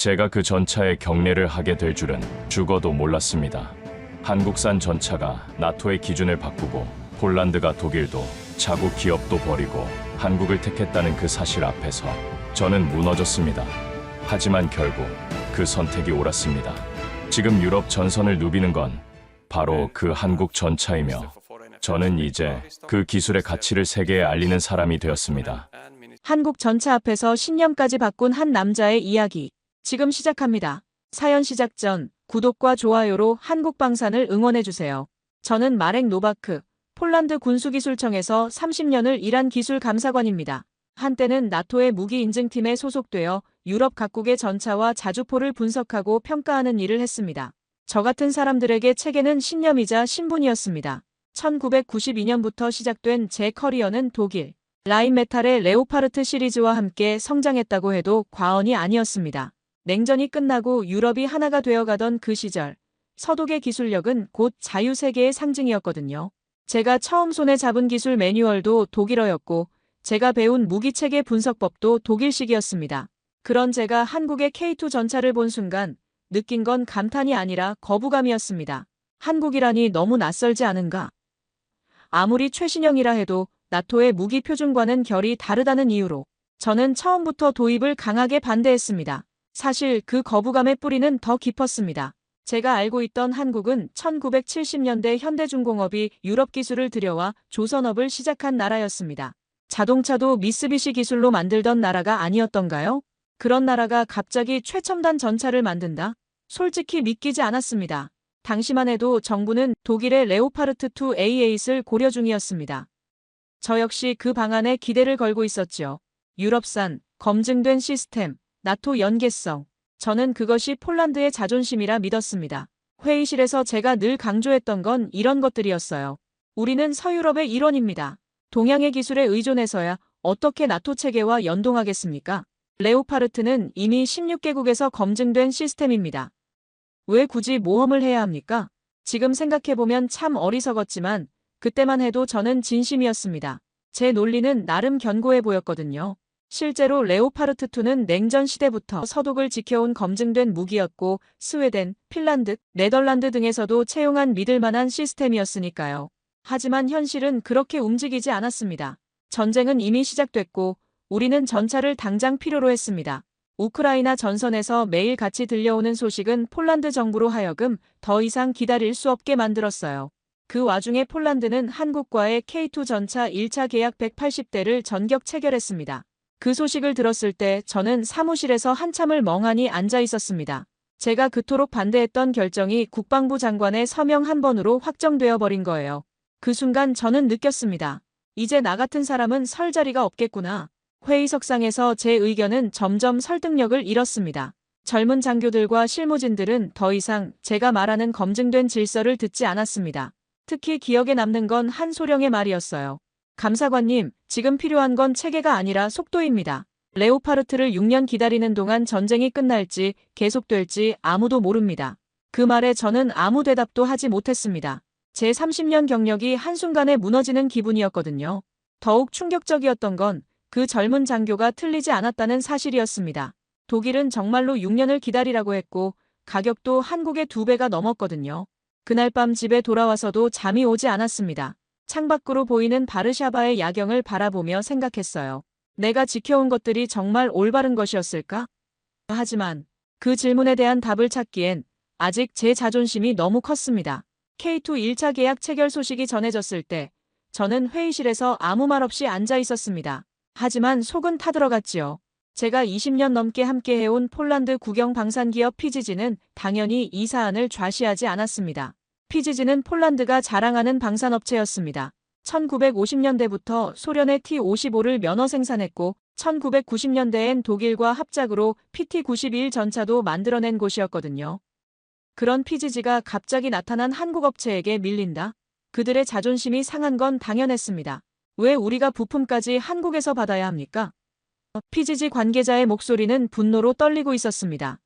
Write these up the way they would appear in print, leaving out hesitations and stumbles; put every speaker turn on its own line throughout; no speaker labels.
제가 그 전차에 경례를 하게 될 줄은 죽어도 몰랐습니다. 한국산 전차가 나토의 기준을 바꾸고 폴란드가 독일도 자국 기업도 버리고 한국을 택했다는 그 사실 앞에서 저는 무너졌습니다. 하지만 결국 그 선택이 옳았습니다. 지금 유럽 전선을 누비는 건 바로 그 한국 전차이며 저는 이제 그 기술의 가치를 세계에 알리는 사람이 되었습니다.
한국 전차 앞에서 신념까지 바꾼 한 남자의 이야기. 지금 시작합니다. 사연 시작 전 구독과 좋아요로 한국 방산을 응원해주세요. 저는 마렉 노바크, 폴란드 군수기술청에서 30년을 일한 기술 감사관입니다. 한때는 나토의 무기 인증팀에 소속되어 유럽 각국의 전차와 자주포를 분석하고 평가하는 일을 했습니다. 저 같은 사람들에게 체계는 신념이자 신분이었습니다. 1992년부터 시작된 제 커리어는 독일 라인메탈의 레오파르트 시리즈와 함께 성장했다고 해도 과언이 아니었습니다. 냉전이 끝나고 유럽이 하나가 되어가던 그 시절, 서독의 기술력은 곧 자유세계의 상징이었거든요. 제가 처음 손에 잡은 기술 매뉴얼도 독일어였고 제가 배운 무기체계 분석법도 독일식이었습니다. 그런 제가 한국의 K2 전차를 본 순간 느낀 건 감탄이 아니라 거부감이었습니다. 한국이라니 너무 낯설지 않은가? 아무리 최신형이라 해도 나토의 무기 표준과는 결이 다르다는 이유로 저는 처음부터 도입을 강하게 반대했습니다. 사실 그 거부감의 뿌리는 더 깊었습니다. 제가 알고 있던 한국은 1970년대 현대중공업이 유럽 기술을 들여와 조선업을 시작한 나라였습니다. 자동차도 미쓰비시 기술로 만들던 나라가 아니었던가요? 그런 나라가 갑자기 최첨단 전차를 만든다? 솔직히 믿기지 않았습니다. 당시만 해도 정부는 독일의 레오파르트2 A8을 고려 중이었습니다. 저 역시 그 방안에 기대를 걸고 있었지요. 유럽산, 검증된 시스템, 나토 연계성. 저는 그것이 폴란드의 자존심이라 믿었습니다. 회의실에서 제가 늘 강조했던 건 이런 것들이었어요. 우리는 서유럽의 일원입니다. 동양의 기술에 의존해서야 어떻게 나토 체계와 연동하겠습니까? 레오파르트는 이미 16개국에서 검증된 시스템입니다. 왜 굳이 모험을 해야 합니까? 지금 생각해보면 참 어리석었지만 그때만 해도 저는 진심이었습니다. 제 논리는 나름 견고해 보였거든요. 실제로 레오파르트2는 냉전 시대부터 서독을 지켜온 검증된 무기였고 스웨덴, 핀란드, 네덜란드 등에서도 채용한 믿을만한 시스템이었으니까요. 하지만 현실은 그렇게 움직이지 않았습니다. 전쟁은 이미 시작됐고 우리는 전차를 당장 필요로 했습니다. 우크라이나 전선에서 매일 같이 들려오는 소식은 폴란드 정부로 하여금 더 이상 기다릴 수 없게 만들었어요. 그 와중에 폴란드는 한국과의 K2 전차 1차 계약 180대를 전격 체결했습니다. 그 소식을 들었을 때 저는 사무실에서 한참을 멍하니 앉아 있었습니다. 제가 그토록 반대했던 결정이 국방부 장관의 서명 한 번으로 확정되어 버린 거예요. 그 순간 저는 느꼈습니다. 이제 나 같은 사람은 설 자리가 없겠구나. 회의석상에서 제 의견은 점점 설득력을 잃었습니다. 젊은 장교들과 실무진들은 더 이상 제가 말하는 검증된 질서를 듣지 않았습니다. 특히 기억에 남는 건 한 소령의 말이었어요. 감사관님, 지금 필요한 건 체계가 아니라 속도입니다. 레오파르트를 6년 기다리는 동안 전쟁이 끝날지 계속될지 아무도 모릅니다. 그 말에 저는 아무 대답도 하지 못했습니다. 제 30년 경력이 한순간에 무너지는 기분이었거든요. 더욱 충격적이었던 건 그 젊은 장교가 틀리지 않았다는 사실이었습니다. 독일은 정말로 6년을 기다리라고 했고 가격도 한국의 2배가 넘었거든요. 그날 밤 집에 돌아와서도 잠이 오지 않았습니다. 창밖으로 보이는 바르샤바의 야경을 바라보며 생각했어요. 내가 지켜온 것들이 정말 올바른 것이었을까? 하지만 그 질문에 대한 답을 찾기엔 아직 제 자존심이 너무 컸습니다. K2 1차 계약 체결 소식이 전해졌을 때 저는 회의실에서 아무 말 없이 앉아 있었습니다. 하지만 속은 타들어갔지요. 제가 20년 넘게 함께해온 폴란드 국영 방산기업 PGG는 당연히 이 사안을 좌시하지 않았습니다. PGG는 폴란드가 자랑하는 방산업체였습니다. 1950년대부터 소련의 T-55를 면허 생산했고 1990년대엔 독일과 합작으로 PT-91 전차도 만들어낸 곳이었거든요. 그런 PGG가 갑자기 나타난 한국 업체에게 밀린다? 그들의 자존심이 상한 건 당연했습니다. 왜 우리가 부품까지 한국에서 받아야 합니까? PGG 관계자의 목소리는 분노로 떨리고 있었습니다.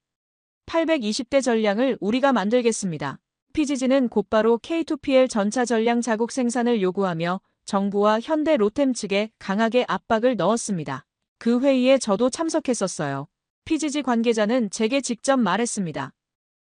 820대 전량을 우리가 만들겠습니다. PGG는 곧바로 K2PL 전차 전량 자국 생산을 요구하며 정부와 현대 로템 측에 강하게 압박을 넣었습니다. 그 회의에 저도 참석했었어요. PGG 관계자는 제게 직접 말했습니다.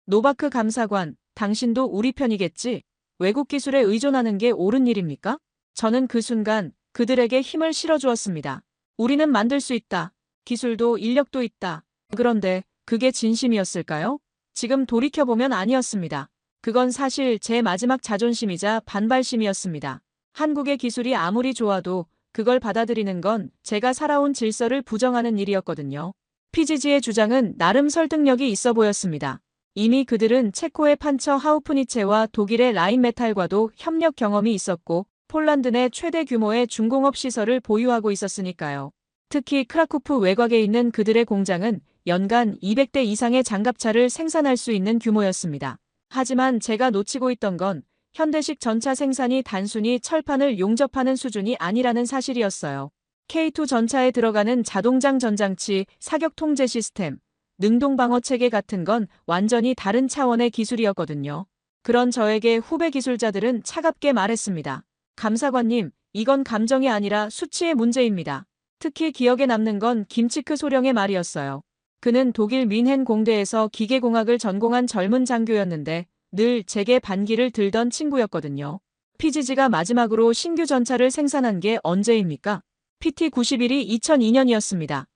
노바크 감사관, 당신도 우리 편이겠지? 외국 기술에 의존하는 게 옳은 일입니까? 저는 그 순간 그들에게 힘을 실어주었습니다. 우리는 만들 수 있다. 기술도 인력도 있다. 그런데 그게 진심이었을까요? 지금 돌이켜보면 아니었습니다. 그건 사실 제 마지막 자존심이자 반발심이었습니다. 한국의 기술이 아무리 좋아도 그걸 받아들이는 건 제가 살아온 질서를 부정하는 일이었거든요. PGG의 주장은 나름 설득력이 있어 보였습니다. 이미 그들은 체코의 판처 하우프니체와 독일의 라인메탈과도 협력 경험이 있었고 폴란드 내 최대 규모의 중공업 시설을 보유하고 있었으니까요. 특히 크라쿠프 외곽에 있는 그들의 공장은 연간 200대 이상의 장갑차를 생산할 수 있는 규모였습니다. 하지만 제가 놓치고 있던 건 현대식 전차 생산이 단순히 철판을 용접하는 수준이 아니라는 사실이었어요. K2 전차에 들어가는 자동장 전장치, 사격 통제 시스템, 능동 방어 체계 같은 건 완전히 다른 차원의 기술이었거든요. 그런 저에게 후배 기술자들은 차갑게 말했습니다. 감사관님, 이건 감정이 아니라 수치의 문제입니다. 특히 기억에 남는 건 김치크 소령의 말이었어요. 그는 독일 뮌헨 공대에서 기계공학을 전공한 젊은 장교였는데 늘 제게 반기를 들던 친구였거든요. PGG가 마지막으로 신규 전차를 생산한 게 언제입니까? PT-91이 2002년이었습니다.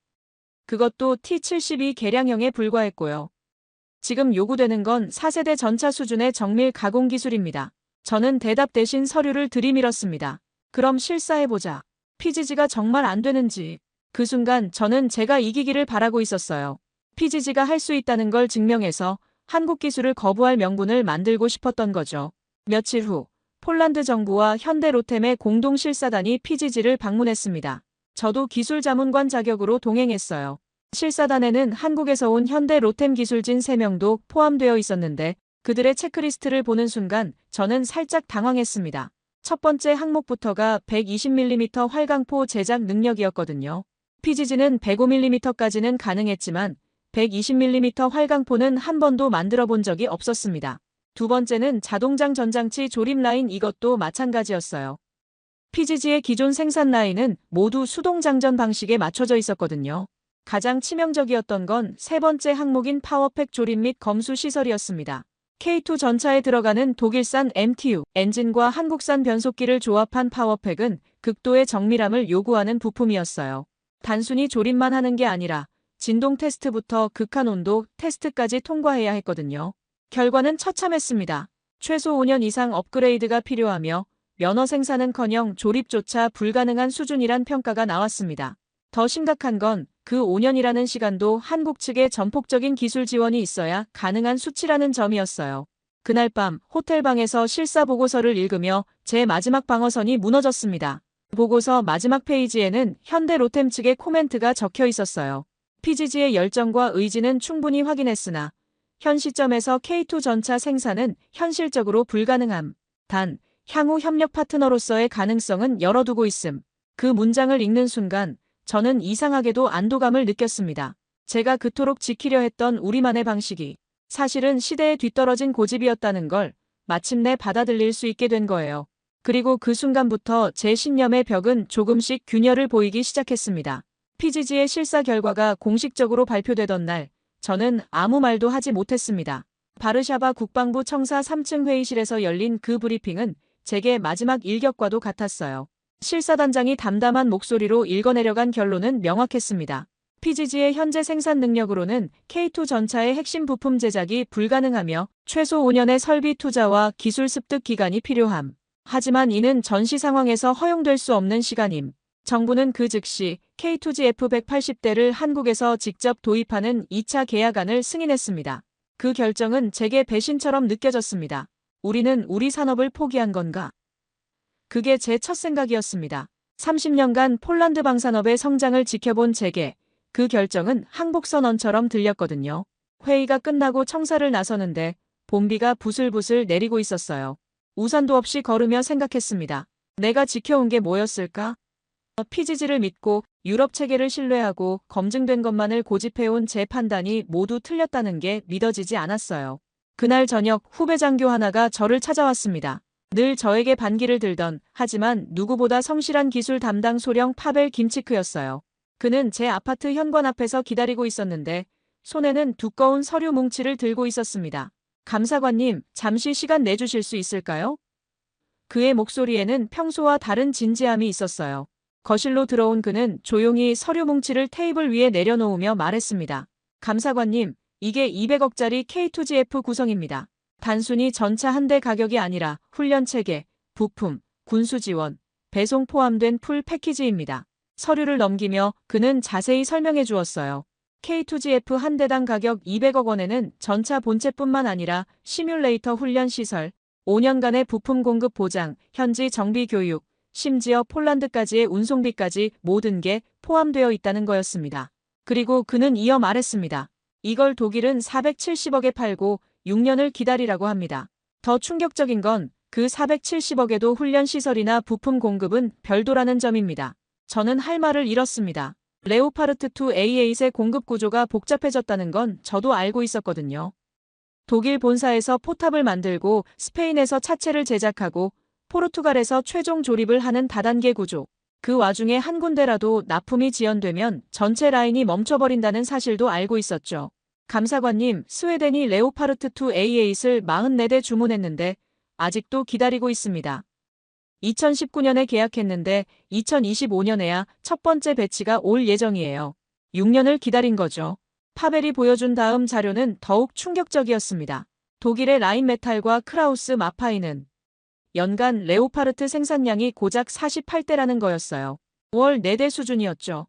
그것도 T-72 개량형에 불과했고요. 지금 요구되는 건 4세대 전차 수준의 정밀 가공 기술입니다. 저는 대답 대신 서류를 들이밀었습니다. 그럼 실사해보자. PGG가 정말 안 되는지. 그 순간 저는 제가 이기기를 바라고 있었어요. PGG가 할 수 있다는 걸 증명해서 한국 기술을 거부할 명분을 만들고 싶었던 거죠. 며칠 후 폴란드 정부와 현대 로템의 공동 실사단이 PGG를 방문했습니다. 저도 기술 자문관 자격으로 동행했어요. 실사단에는 한국에서 온 현대 로템 기술진 3명도 포함되어 있었는데 그들의 체크리스트를 보는 순간 저는 살짝 당황했습니다. 첫 번째 항목부터가 120mm 활강포 제작 능력이었거든요. PGG는 105mm까지는 가능했지만 120mm 활강포는 한 번도 만들어 본 적이 없었습니다. 두 번째는 자동장 전장치 조립 라인, 이것도 마찬가지였어요. PGG의 기존 생산 라인은 모두 수동 장전 방식에 맞춰져 있었거든요. 가장 치명적이었던 건 세 번째 항목인 파워팩 조립 및 검수 시설이었습니다. K2 전차에 들어가는 독일산 MTU 엔진과 한국산 변속기를 조합한 파워팩은 극도의 정밀함을 요구하는 부품이었어요. 단순히 조립만 하는 게 아니라 진동 테스트부터 극한 온도 테스트까지 통과해야 했거든요. 결과는 처참했습니다. 최소 5년 이상 업그레이드가 필요하며 면허 생산은커녕 조립조차 불가능한 수준이란 평가가 나왔습니다. 더 심각한 건 그 5년이라는 시간도 한국 측의 전폭적인 기술 지원이 있어야 가능한 수치라는 점이었어요. 그날 밤 호텔방에서 실사 보고서를 읽으며 제 마지막 방어선이 무너졌습니다. 보고서 마지막 페이지에는 현대 로템 측의 코멘트가 적혀 있었어요. PGG의 열정과 의지는 충분히 확인했으나 현 시점에서 K2 전차 생산은 현실적으로 불가능함. 단, 향후 협력 파트너로서의 가능성은 열어두고 있음. 그 문장을 읽는 순간 저는 이상하게도 안도감을 느꼈습니다. 제가 그토록 지키려 했던 우리만의 방식이 사실은 시대에 뒤떨어진 고집이었다는 걸 마침내 받아들일 수 있게 된 거예요. 그리고 그 순간부터 제 신념의 벽은 조금씩 균열을 보이기 시작했습니다. PGG의 실사 결과가 공식적으로 발표되던 날, 저는 아무 말도 하지 못했습니다. 바르샤바 국방부 청사 3층 회의실에서 열린 그 브리핑은 제게 마지막 일격과도 같았어요. 실사단장이 담담한 목소리로 읽어내려간 결론은 명확했습니다. PGG의 현재 생산 능력으로는 K2 전차의 핵심 부품 제작이 불가능하며 최소 5년의 설비 투자와 기술 습득 기간이 필요함. 하지만 이는 전시 상황에서 허용될 수 없는 시간임. 정부는 그 즉시 K2G F180대를 한국에서 직접 도입하는 2차 계약안을 승인했습니다. 그 결정은 제게 배신처럼 느껴졌습니다. 우리는 우리 산업을 포기한 건가? 그게 제 첫 생각이었습니다. 30년간 폴란드 방산업의 성장을 지켜본 제게 그 결정은 항복선언처럼 들렸거든요. 회의가 끝나고 청사를 나서는데 봄비가 부슬부슬 내리고 있었어요. 우산도 없이 걸으며 생각했습니다. 내가 지켜온 게 뭐였을까? PGG를 믿고 유럽 체계를 신뢰하고 검증된 것만을 고집해온 제 판단이 모두 틀렸다는 게 믿어지지 않았어요. 그날 저녁 후배 장교 하나가 저를 찾아왔습니다. 늘 저에게 반기를 들던 하지만 누구보다 성실한 기술 담당 소령 파벨 김치크였어요. 그는 제 아파트 현관 앞에서 기다리고 있었는데 손에는 두꺼운 서류 뭉치를 들고 있었습니다. 감사관님, 잠시 시간 내주실 수 있을까요? 그의 목소리에는 평소와 다른 진지함이 있었어요. 거실로 들어온 그는 조용히 서류 뭉치를 테이블 위에 내려놓으며 말했습니다. 감사관님, 이게 200억짜리 K2GF 구성입니다. 단순히 전차 한 대 가격이 아니라 훈련 체계, 부품, 군수 지원, 배송 포함된 풀 패키지입니다. 서류를 넘기며 그는 자세히 설명해 주었어요. K2GF 한 대당 가격 200억 원에는 전차 본체뿐만 아니라 시뮬레이터 훈련 시설, 5년간의 부품 공급 보장, 현지 정비 교육, 심지어 폴란드까지의 운송비까지 모든 게 포함되어 있다는 거였습니다. 그리고 그는 이어 말했습니다. 이걸 독일은 470억에 팔고 6년을 기다리라고 합니다. 더 충격적인 건 그 470억에도 훈련 시설이나 부품 공급은 별도라는 점입니다. 저는 할 말을 잃었습니다. 레오파르트 2 A8의 공급 구조가 복잡해졌다는 건 저도 알고 있었거든요. 독일 본사에서 포탑을 만들고 스페인에서 차체를 제작하고 포르투갈에서 최종 조립을 하는 다단계 구조. 그 와중에 한 군데라도 납품이 지연되면 전체 라인이 멈춰버린다는 사실도 알고 있었죠. 감사관님, 스웨덴이 레오파르트 2 A8을 44대 주문했는데 아직도 기다리고 있습니다. 2019년에 계약했는데 2025년에야 첫 번째 배치가 올 예정이에요. 6년을 기다린 거죠. 파벨이 보여준 다음 자료는 더욱 충격적이었습니다. 독일의 라인메탈과 크라우스 마파이는 연간 레오파르트 생산량이 고작 48대라는 거였어요. 월 4대 수준이었죠.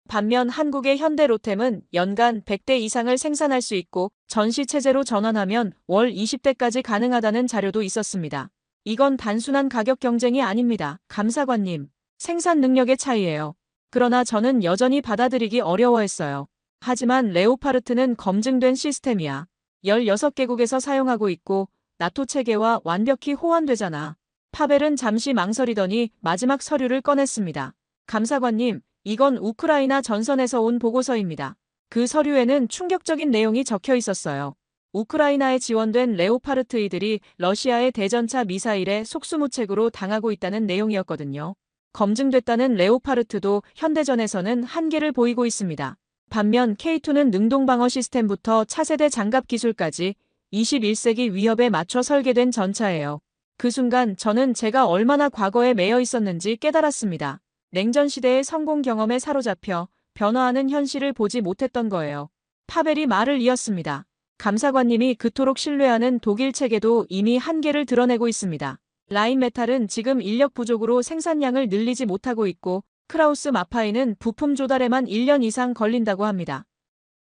반면 한국의 현대로템은 연간 100대 이상을 생산할 수 있고 전시체제로 전환하면 월 20대까지 가능하다는 자료도 있었습니다. 이건 단순한 가격 경쟁이 아닙니다. 감사관님. 생산 능력의 차이예요. 그러나 저는 여전히 받아들이기 어려워했어요. 하지만 레오파르트는 검증된 시스템이야. 16개국에서 사용하고 있고 나토 체계와 완벽히 호환되잖아. 파벨은 잠시 망설이더니 마지막 서류를 꺼냈습니다. 감사관님, 이건 우크라이나 전선에서 온 보고서입니다. 그 서류에는 충격적인 내용이 적혀 있었어요. 우크라이나에 지원된 레오파르트이들이 러시아의 대전차 미사일에 속수무책으로 당하고 있다는 내용이었거든요. 검증됐다는 레오파르트도 현대전에서는 한계를 보이고 있습니다. 반면 K2는 능동방어 시스템부터 차세대 장갑 기술까지 21세기 위협에 맞춰 설계된 전차예요. 그 순간 저는 제가 얼마나 과거에 매여 있었는지 깨달았습니다. 냉전 시대의 성공 경험에 사로잡혀 변화하는 현실을 보지 못했던 거예요. 파벨이 말을 이었습니다. 감사관님이 그토록 신뢰하는 독일 체계도 이미 한계를 드러내고 있습니다. 라인메탈은 지금 인력 부족으로 생산량을 늘리지 못하고 있고 크라우스 마파이는 부품 조달에만 1년 이상 걸린다고 합니다.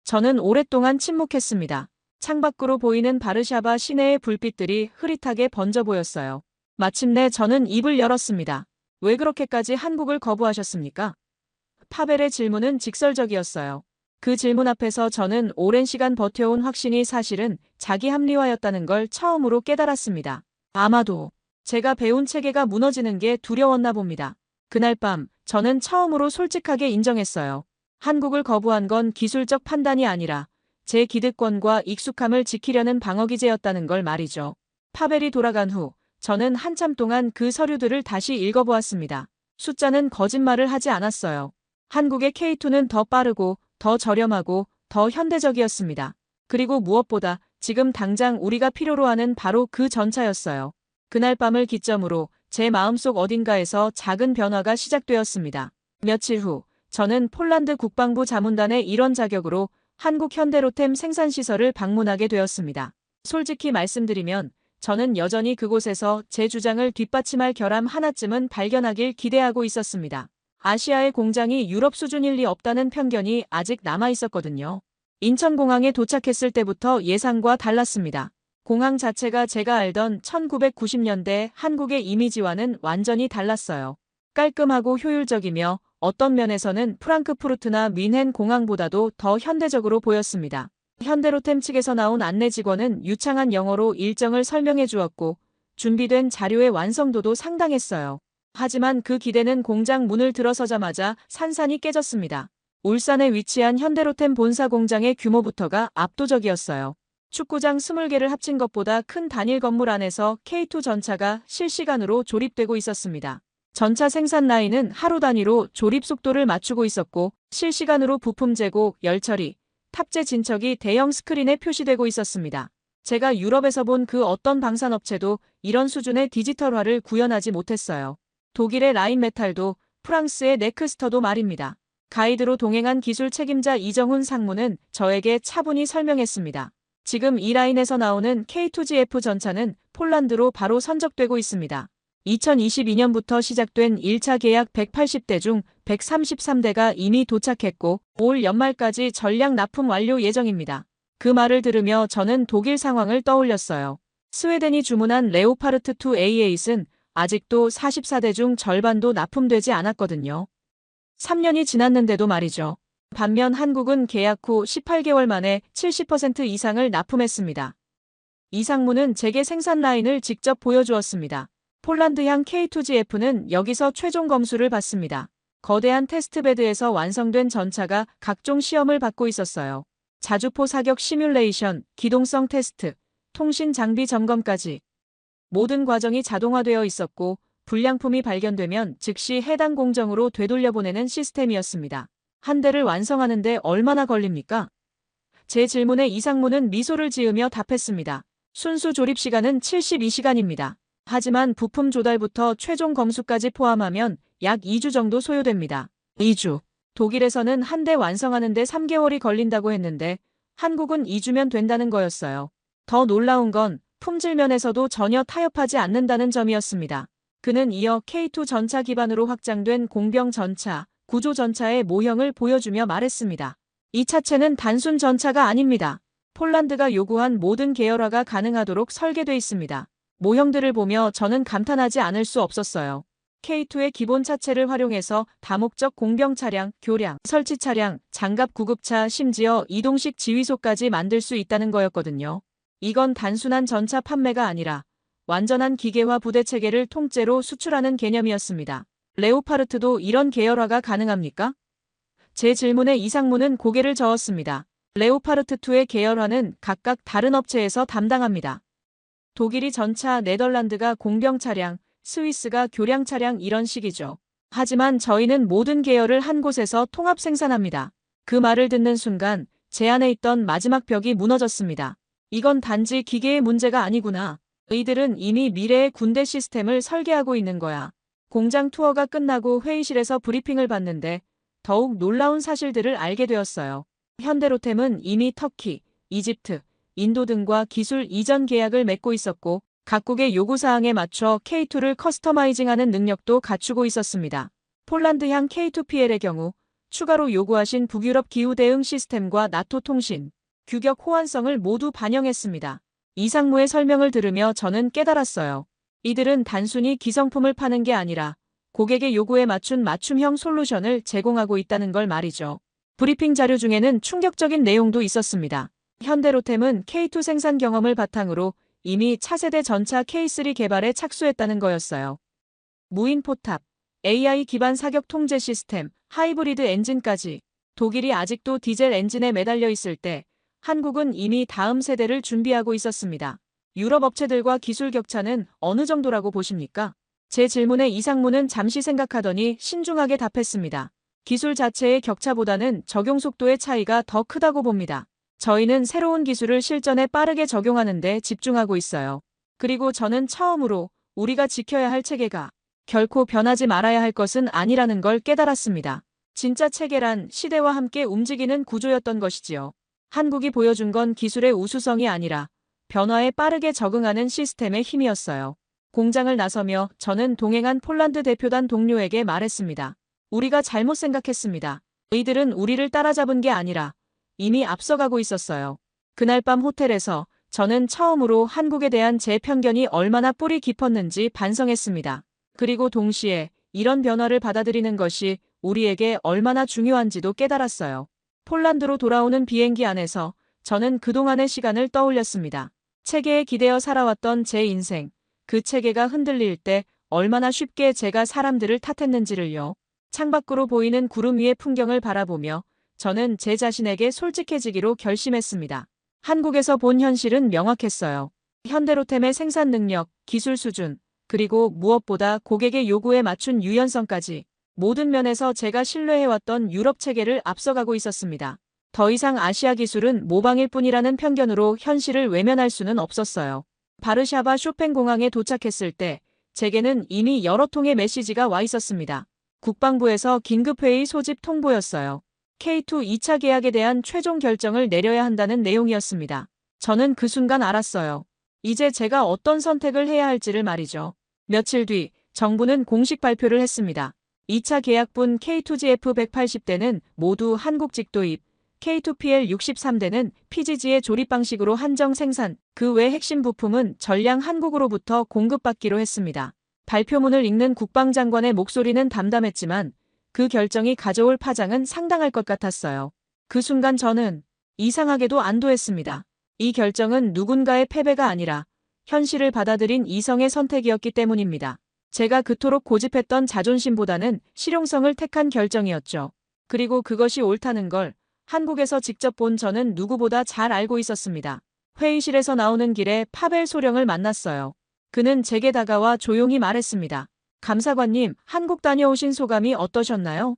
저는 오랫동안 침묵했습니다. 창밖으로 보이는 바르샤바 시내의 불빛들이 흐릿하게 번져 보였어요. 마침내 저는 입을 열었습니다. 왜 그렇게까지 한국을 거부하셨습니까? 파벨의 질문은 직설적이었어요. 그 질문 앞에서 저는 오랜 시간 버텨온 확신이 사실은 자기 합리화였다는 걸 처음으로 깨달았습니다. 아마도 제가 배운 체계가 무너지는 게 두려웠나 봅니다. 그날 밤 저는 처음으로 솔직하게 인정했어요. 한국을 거부한 건 기술적 판단이 아니라 제 기득권과 익숙함을 지키려는 방어기제였다는 걸 말이죠. 파벨이 돌아간 후 저는 한참 동안 그 서류들을 다시 읽어보았습니다. 숫자는 거짓말을 하지 않았어요. 한국의 K2는 더 빠르고 더 저렴하고 더 현대적이었습니다. 그리고 무엇보다 지금 당장 우리가 필요로 하는 바로 그 전차였어요. 그날 밤을 기점으로 제 마음속 어딘가에서 작은 변화가 시작되었습니다. 며칠 후 저는 폴란드 국방부 자문단의 일원 자격으로 한국 현대로템 생산시설을 방문하게 되었습니다. 솔직히 말씀드리면 저는 여전히 그곳에서 제 주장을 뒷받침할 결함 하나쯤은 발견하길 기대하고 있었습니다. 아시아의 공장이 유럽 수준일 리 없다는 편견이 아직 남아 있었거든요. 인천공항에 도착했을 때부터 예상과 달랐습니다. 공항 자체가 제가 알던 1990년대 한국의 이미지와는 완전히 달랐어요. 깔끔하고 효율적이며 어떤 면에서는 프랑크푸르트나 뮌헨 공항보다도 더 현대적으로 보였습니다. 현대로템 측에서 나온 안내 직원은 유창한 영어로 일정을 설명해 주었고 준비된 자료의 완성도도 상당했어요. 하지만 그 기대는 공장 문을 들어서자마자 산산이 깨졌습니다. 울산에 위치한 현대로템 본사 공장의 규모부터가 압도적이었어요. 축구장 20개를 합친 것보다 큰 단일 건물 안에서 K2 전차가 실시간으로 조립되고 있었습니다. 전차 생산 라인은 하루 단위로 조립 속도를 맞추고 있었고 실시간으로 부품 재고, 열 처리, 탑재 진척이 대형 스크린에 표시되고 있었습니다. 제가 유럽에서 본 그 어떤 방산업체도 이런 수준의 디지털화를 구현하지 못했어요. 독일의 라인메탈도 프랑스의 넥스터도 말입니다. 가이드로 동행한 기술 책임자 이정훈 상무는 저에게 차분히 설명했습니다. 지금 이 라인에서 나오는 K2GF 전차는 폴란드로 바로 선적되고 있습니다. 2022년부터 시작된 1차 계약 180대 중 133대가 이미 도착했고 올 연말까지 전량 납품 완료 예정입니다. 그 말을 들으며 저는 독일 상황을 떠올렸어요. 스웨덴이 주문한 레오파르트 2 A8은 아직도 44대 중 절반도 납품되지 않았거든요. 3년이 지났는데도 말이죠. 반면 한국은 계약 후 18개월 만에 70% 이상을 납품했습니다. 이 상무는 제게 생산 라인을 직접 보여주었습니다. 폴란드향 K2GF는 여기서 최종 검수를 받습니다. 거대한 테스트베드에서 완성된 전차가 각종 시험을 받고 있었어요. 자주포 사격 시뮬레이션, 기동성 테스트, 통신 장비 점검까지. 모든 과정이 자동화되어 있었고 불량품이 발견되면 즉시 해당 공정으로 되돌려보내는 시스템이었습니다. 한 대를 완성하는데 얼마나 걸립니까? 제 질문에 이 상무는 미소를 지으며 답했습니다. 순수 조립 시간은 72시간입니다. 하지만 부품 조달부터 최종 검수까지 포함하면 약 2주 정도 소요됩니다. 2주. 독일에서는 한 대 완성하는데 3개월이 걸린다고 했는데 한국은 2주면 된다는 거였어요. 더 놀라운 건 품질 면에서도 전혀 타협하지 않는다는 점이었습니다. 그는 이어 K2 전차 기반으로 확장된 공병 전차, 구조 전차의 모형을 보여주며 말했습니다. 이 차체는 단순 전차가 아닙니다. 폴란드가 요구한 모든 계열화가 가능하도록 설계돼 있습니다. 모형들을 보며 저는 감탄하지 않을 수 없었어요. K2의 기본 차체를 활용해서 다목적 공병 차량, 교량, 설치 차량, 장갑 구급차, 심지어 이동식 지휘소까지 만들 수 있다는 거였거든요. 이건 단순한 전차 판매가 아니라 완전한 기계화 부대 체계를 통째로 수출하는 개념이었습니다. 레오파르트도 이런 계열화가 가능합니까? 제 질문에 이 상무는 고개를 저었습니다. 레오파르트2의 계열화는 각각 다른 업체에서 담당합니다. 독일이 전차, 네덜란드가 공병 차량, 스위스가 교량 차량 이런 식이죠. 하지만 저희는 모든 계열을 한 곳에서 통합 생산합니다. 그 말을 듣는 순간 제 안에 있던 마지막 벽이 무너졌습니다. 이건 단지 기계의 문제가 아니구나. 이들은 이미 미래의 군대 시스템을 설계하고 있는 거야. 공장 투어가 끝나고 회의실에서 브리핑을 받는데 더욱 놀라운 사실들을 알게 되었어요. 현대로템은 이미 터키, 이집트, 인도 등과 기술 이전 계약을 맺고 있었고 각국의 요구사항에 맞춰 K2를 커스터마이징하는 능력도 갖추고 있었습니다. 폴란드향 K2PL의 경우 추가로 요구하신 북유럽 기후 대응 시스템과 나토 통신, 규격 호환성을 모두 반영했습니다. 이 상무의 설명을 들으며 저는 깨달았어요. 이들은 단순히 기성품을 파는 게 아니라 고객의 요구에 맞춘 맞춤형 솔루션을 제공하고 있다는 걸 말이죠. 브리핑 자료 중에는 충격적인 내용도 있었습니다. 현대로템은 K2 생산 경험을 바탕으로 이미 차세대 전차 K3 개발에 착수했다는 거였어요. 무인 포탑, AI 기반 사격 통제 시스템, 하이브리드 엔진까지. 독일이 아직도 디젤 엔진에 매달려 있을 때 한국은 이미 다음 세대를 준비하고 있었습니다. 유럽 업체들과 기술 격차는 어느 정도라고 보십니까? 제 질문에 이 상무는 잠시 생각하더니 신중하게 답했습니다. 기술 자체의 격차보다는 적용 속도의 차이가 더 크다고 봅니다. 저희는 새로운 기술을 실전에 빠르게 적용하는 데 집중하고 있어요. 그리고 저는 처음으로 우리가 지켜야 할 체계가 결코 변하지 말아야 할 것은 아니라는 걸 깨달았습니다. 진짜 체계란 시대와 함께 움직이는 구조였던 것이지요. 한국이 보여준 건 기술의 우수성이 아니라 변화에 빠르게 적응하는 시스템의 힘이었어요. 공장을 나서며 저는 동행한 폴란드 대표단 동료에게 말했습니다. 우리가 잘못 생각했습니다. 이들은 우리를 따라잡은 게 아니라 이미 앞서가고 있었어요. 그날 밤 호텔에서 저는 처음으로 한국에 대한 제 편견이 얼마나 뿌리 깊었는지 반성했습니다. 그리고 동시에 이런 변화를 받아들이는 것이 우리에게 얼마나 중요한지도 깨달았어요. 폴란드로 돌아오는 비행기 안에서 저는 그동안의 시간을 떠올렸습니다. 체계에 기대어 살아왔던 제 인생, 그 체계가 흔들릴 때 얼마나 쉽게 제가 사람들을 탓했는지를요. 창밖으로 보이는 구름 위의 풍경을 바라보며 저는 제 자신에게 솔직해지기로 결심했습니다. 한국에서 본 현실은 명확했어요. 현대로템의 생산 능력, 기술 수준, 그리고 무엇보다 고객의 요구에 맞춘 유연성까지 모든 면에서 제가 신뢰해왔던 유럽 체계를 앞서가고 있었습니다. 더 이상 아시아 기술은 모방일 뿐이라는 편견으로 현실을 외면할 수는 없었어요. 바르샤바 쇼팽 공항에 도착했을 때 제게는 이미 여러 통의 메시지가 와 있었습니다. 국방부에서 긴급회의 소집 통보였어요. K2 2차 계약에 대한 최종 결정을 내려야 한다는 내용이었습니다. 저는 그 순간 알았어요. 이제 제가 어떤 선택을 해야 할지를 말이죠. 며칠 뒤 정부는 공식 발표를 했습니다. 2차 계약분 K2GF 180대는 모두 한국 직도입, K2PL 63대는 PGG의 조립 방식으로 한정 생산, 그 외 핵심 부품은 전량 한국으로부터 공급받기로 했습니다. 발표문을 읽는 국방장관의 목소리는 담담했지만 그 결정이 가져올 파장은 상당할 것 같았어요. 그 순간 저는 이상하게도 안도했습니다. 이 결정은 누군가의 패배가 아니라 현실을 받아들인 이성의 선택이었기 때문입니다. 제가 그토록 고집했던 자존심보다는 실용성을 택한 결정이었죠. 그리고 그것이 옳다는 걸 한국에서 직접 본 저는 누구보다 잘 알고 있었습니다. 회의실에서 나오는 길에 파벨 소령을 만났어요. 그는 제게 다가와 조용히 말했습니다. 감사관님, 한국 다녀오신 소감이 어떠셨나요?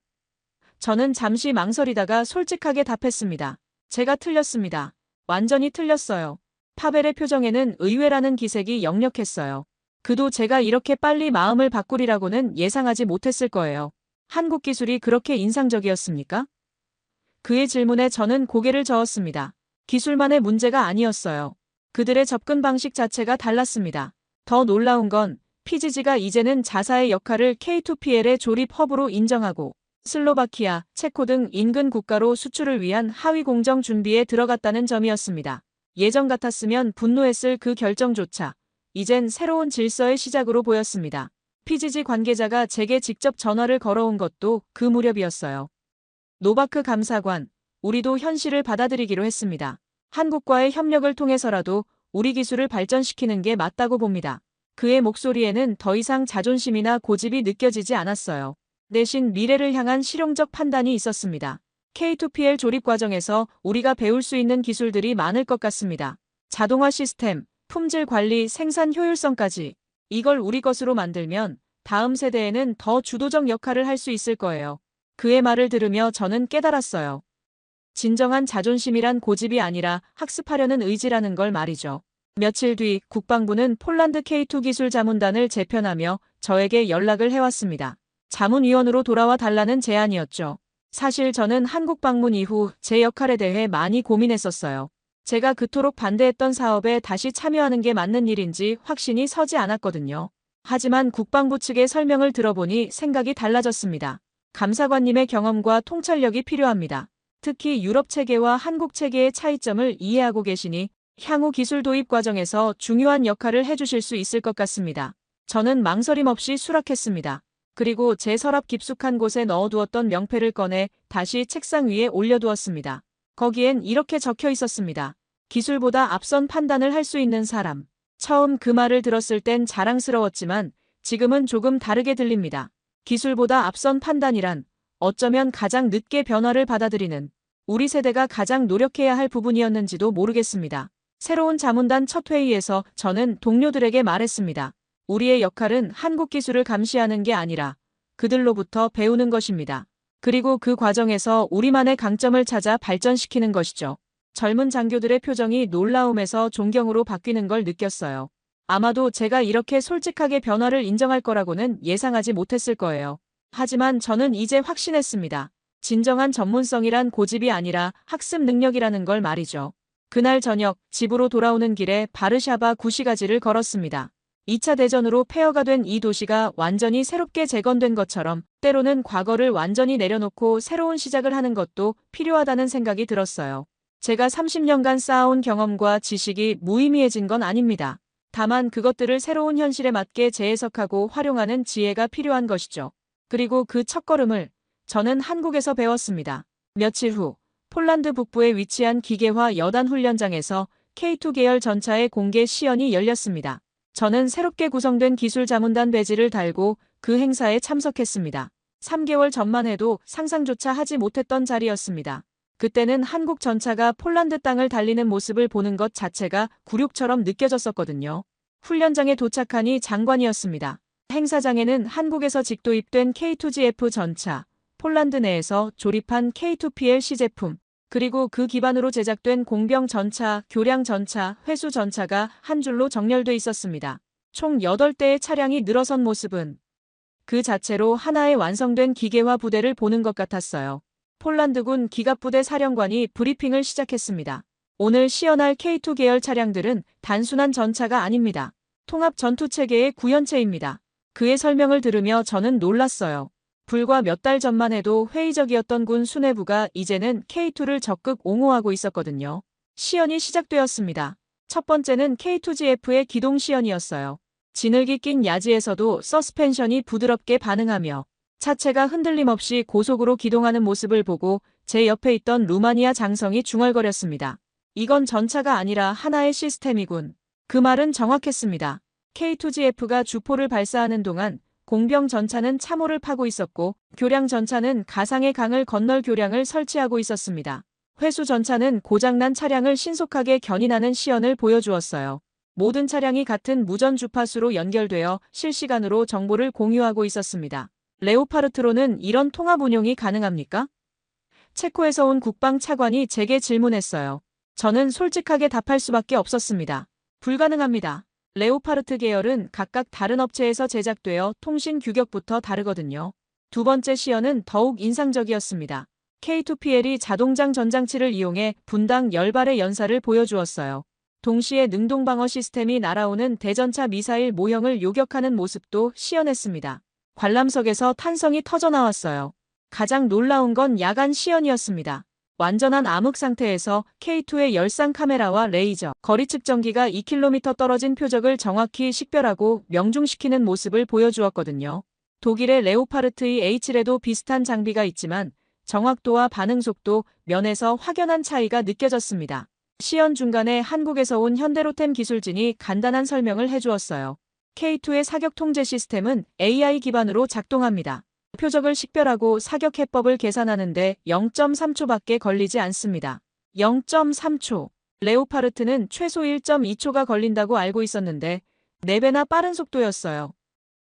저는 잠시 망설이다가 솔직하게 답했습니다. 제가 틀렸습니다. 완전히 틀렸어요. 파벨의 표정에는 의외라는 기색이 역력했어요. 그도 제가 이렇게 빨리 마음을 바꾸리라고는 예상하지 못했을 거예요. 한국 기술이 그렇게 인상적이었습니까? 그의 질문에 저는 고개를 저었습니다. 기술만의 문제가 아니었어요. 그들의 접근 방식 자체가 달랐습니다. 더 놀라운 건 PGG가 이제는 자사의 역할을 K2PL의 조립 허브로 인정하고 슬로바키아, 체코 등 인근 국가로 수출을 위한 하위 공정 준비에 들어갔다는 점이었습니다. 예전 같았으면 분노했을 그 결정조차 이젠 새로운 질서의 시작으로 보였습니다. PGG 관계자가 제게 직접 전화를 걸어온 것도 그 무렵이었어요. 노바크 감사관, 우리도 현실을 받아들이기로 했습니다. 한국과의 협력을 통해서라도 우리 기술을 발전시키는 게 맞다고 봅니다. 그의 목소리에는 더 이상 자존심이나 고집이 느껴지지 않았어요. 대신 미래를 향한 실용적 판단이 있었습니다. K2PL 조립 과정에서 우리가 배울 수 있는 기술들이 많을 것 같습니다. 자동화 시스템, 품질 관리, 생산 효율성까지. 이걸 우리 것으로 만들면 다음 세대에는 더 주도적 역할을 할 수 있을 거예요. 그의 말을 들으며 저는 깨달았어요. 진정한 자존심이란 고집이 아니라 학습하려는 의지라는 걸 말이죠. 며칠 뒤 국방부는 폴란드 K2 기술 자문단을 재편하며 저에게 연락을 해왔습니다. 자문위원으로 돌아와 달라는 제안이었죠. 사실 저는 한국 방문 이후 제 역할에 대해 많이 고민했었어요. 제가 그토록 반대했던 사업에 다시 참여하는 게 맞는 일인지 확신이 서지 않았거든요. 하지만 국방부 측의 설명을 들어보니 생각이 달라졌습니다. 감사관님의 경험과 통찰력이 필요합니다. 특히 유럽 체계와 한국 체계의 차이점을 이해하고 계시니 향후 기술 도입 과정에서 중요한 역할을 해주실 수 있을 것 같습니다. 저는 망설임 없이 수락했습니다. 그리고 제 서랍 깊숙한 곳에 넣어두었던 명패를 꺼내 다시 책상 위에 올려두었습니다. 거기엔 이렇게 적혀 있었습니다. 기술보다 앞선 판단을 할 수 있는 사람. 처음 그 말을 들었을 땐 자랑스러웠지만 지금은 조금 다르게 들립니다. 기술보다 앞선 판단이란 어쩌면 가장 늦게 변화를 받아들이는 우리 세대가 가장 노력해야 할 부분이었는지도 모르겠습니다. 새로운 자문단 첫 회의에서 저는 동료들에게 말했습니다. 우리의 역할은 한국 기술을 감시하는 게 아니라 그들로부터 배우는 것입니다. 그리고 그 과정에서 우리만의 강점을 찾아 발전시키는 것이죠. 젊은 장교들의 표정이 놀라움에서 존경으로 바뀌는 걸 느꼈어요. 아마도 제가 이렇게 솔직하게 변화를 인정할 거라고는 예상하지 못했을 거예요. 하지만 저는 이제 확신했습니다. 진정한 전문성이란 고집이 아니라 학습 능력이라는 걸 말이죠. 그날 저녁 집으로 돌아오는 길에 바르샤바 구시가지를 걸었습니다. 2차 대전으로 폐허가 된 이 도시가 완전히 새롭게 재건된 것처럼 때로는 과거를 완전히 내려놓고 새로운 시작을 하는 것도 필요하다는 생각이 들었어요. 제가 30년간 쌓아온 경험과 지식이 무의미해진 건 아닙니다. 다만 그것들을 새로운 현실에 맞게 재해석하고 활용하는 지혜가 필요한 것이죠. 그리고 그 첫걸음을 저는 한국에서 배웠습니다. 며칠 후 폴란드 북부에 위치한 기계화 여단 훈련장에서 K2 계열 전차의 공개 시연이 열렸습니다. 저는 새롭게 구성된 기술 자문단 배지를 달고 그 행사에 참석했습니다. 3개월 전만 해도 상상조차 하지 못했던 자리였습니다. 그때는 한국 전차가 폴란드 땅을 달리는 모습을 보는 것 자체가 굴욕처럼 느껴졌었거든요. 훈련장에 도착하니 장관이었습니다. 행사장에는 한국에서 직도입된 K2GF 전차, 폴란드 내에서 조립한 K2PL 시제품, 그리고 그 기반으로 제작된 공병 전차, 교량 전차, 회수 전차가 한 줄로 정렬돼 있었습니다. 총 8대의 차량이 늘어선 모습은 그 자체로 하나의 완성된 기계화 부대를 보는 것 같았어요. 폴란드군 기갑부대 사령관이 브리핑을 시작했습니다. 오늘 시연할 K2 계열 차량들은 단순한 전차가 아닙니다. 통합 전투체계의 구현체입니다. 그의 설명을 들으며 저는 놀랐어요. 불과 몇 달 전만 해도 회의적이었던 군 수뇌부가 이제는 K2를 적극 옹호하고 있었거든요. 시연이 시작되었습니다. 첫 번째는 K2GF의 기동 시연이었어요. 지늘기 낀 야지에서도 서스펜션이 부드럽게 반응하며 차체가 흔들림 없이 고속으로 기동하는 모습을 보고 제 옆에 있던 루마니아 장성이 중얼거렸습니다. 이건 전차가 아니라 하나의 시스템이군. 그 말은 정확했습니다. K2GF가 주포를 발사하는 동안 공병 전차는 참호를 파고 있었고 교량 전차는 가상의 강을 건널 교량을 설치하고 있었습니다. 회수 전차는 고장난 차량을 신속하게 견인하는 시연을 보여주었어요. 모든 차량이 같은 무전 주파수로 연결되어 실시간으로 정보를 공유하고 있었습니다. 레오파르트로는 이런 통합 운용이 가능합니까? 체코에서 온 국방 차관이 제게 질문했어요. 저는 솔직하게 답할 수밖에 없었습니다. 불가능합니다. 레오파르트 계열은 각각 다른 업체에서 제작되어 통신 규격부터 다르거든요. 두 번째 시연은 더욱 인상적이었습니다. K2PL이 자동장 전장치를 이용해 분당 10발의 연사를 보여주었어요. 동시에 능동방어 시스템이 날아오는 대전차 미사일 모형을 요격하는 모습도 시연했습니다. 관람석에서 탄성이 터져나왔어요. 가장 놀라운 건 야간 시연이었습니다. 완전한 암흑 상태에서 K2의 열상 카메라와 레이저, 거리 측정기가 2km 떨어진 표적을 정확히 식별하고 명중시키는 모습을 보여주었거든요. 독일의 레오파르트 H에도 비슷한 장비가 있지만 정확도와 반응 속도, 면에서 확연한 차이가 느껴졌습니다. 시연 중간에 한국에서 온 현대로템 기술진이 간단한 설명을 해주었어요. K2의 사격 통제 시스템은 AI 기반으로 작동합니다. 표적을 식별하고 사격 해법을 계산하는데 0.3초밖에 걸리지 않습니다. 0.3초. 레오파르트는 최소 1.2초가 걸린다고 알고 있었는데 4배나 빠른 속도였어요.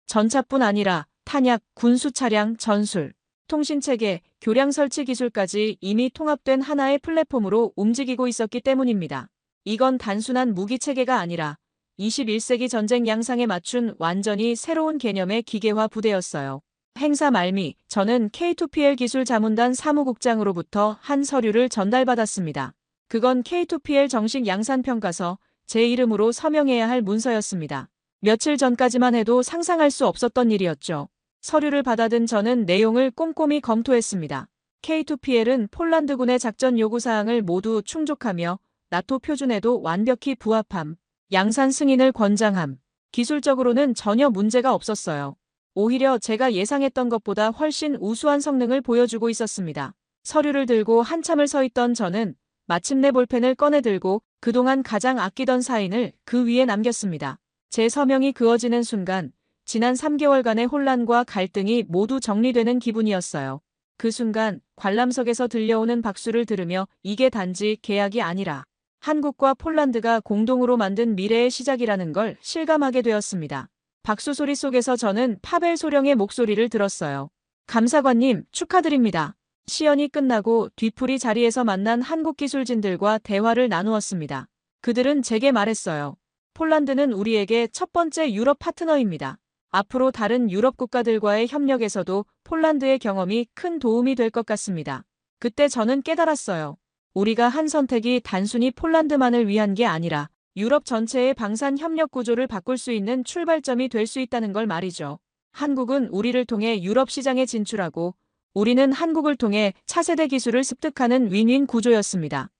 전차뿐 아니라 탄약, 군수 차량, 전술, 통신체계, 교량 설치 기술까지 이미 통합된 하나의 플랫폼으로 움직이고 있었기 때문입니다. 이건 단순한 무기체계가 아니라 21세기 전쟁 양상에 맞춘 완전히 새로운 개념의 기계화 부대였어요. 행사 말미, 저는 K2PL 기술 자문단 사무국장으로부터 한 서류를 전달받았습니다. 그건 K2PL 정식 양산평가서, 제 이름으로 서명해야 할 문서였습니다. 며칠 전까지만 해도 상상할 수 없었던 일이었죠. 서류를 받아든 저는 내용을 꼼꼼히 검토했습니다. K2PL은 폴란드군의 작전 요구사항을 모두 충족하며 나토 표준에도 완벽히 부합함, 양산 승인을 권장함, 기술적으로는 전혀 문제가 없었어요. 오히려 제가 예상했던 것보다 훨씬 우수한 성능을 보여주고 있었습니다. 서류를 들고 한참을 서 있던 저는 마침내 볼펜을 꺼내 들고 그동안 가장 아끼던 사인을 그 위에 남겼습니다. 제 서명이 그어지는 순간 지난 3개월간의 혼란과 갈등이 모두 정리되는 기분이었어요. 그 순간 관람석에서 들려오는 박수를 들으며 이게 단지 계약이 아니라 한국과 폴란드가 공동으로 만든 미래의 시작이라는 걸 실감하게 되었습니다. 박수 소리 속에서 저는 파벨 소령의 목소리를 들었어요. 감사관님, 축하드립니다. 시연이 끝나고 뒤풀이 자리에서 만난 한국 기술진들과 대화를 나누었습니다. 그들은 제게 말했어요. 폴란드는 우리에게 첫 번째 유럽 파트너입니다. 앞으로 다른 유럽 국가들과의 협력에서도 폴란드의 경험이 큰 도움이 될 것 같습니다. 그때 저는 깨달았어요. 우리가 한 선택이 단순히 폴란드만을 위한 게 아니라 유럽 전체의 방산 협력 구조를 바꿀 수 있는 출발점이 될 수 있다는 걸 말이죠. 한국은 우리를 통해 유럽 시장에 진출하고 우리는 한국을 통해 차세대 기술을 습득하는 윈윈 구조였습니다.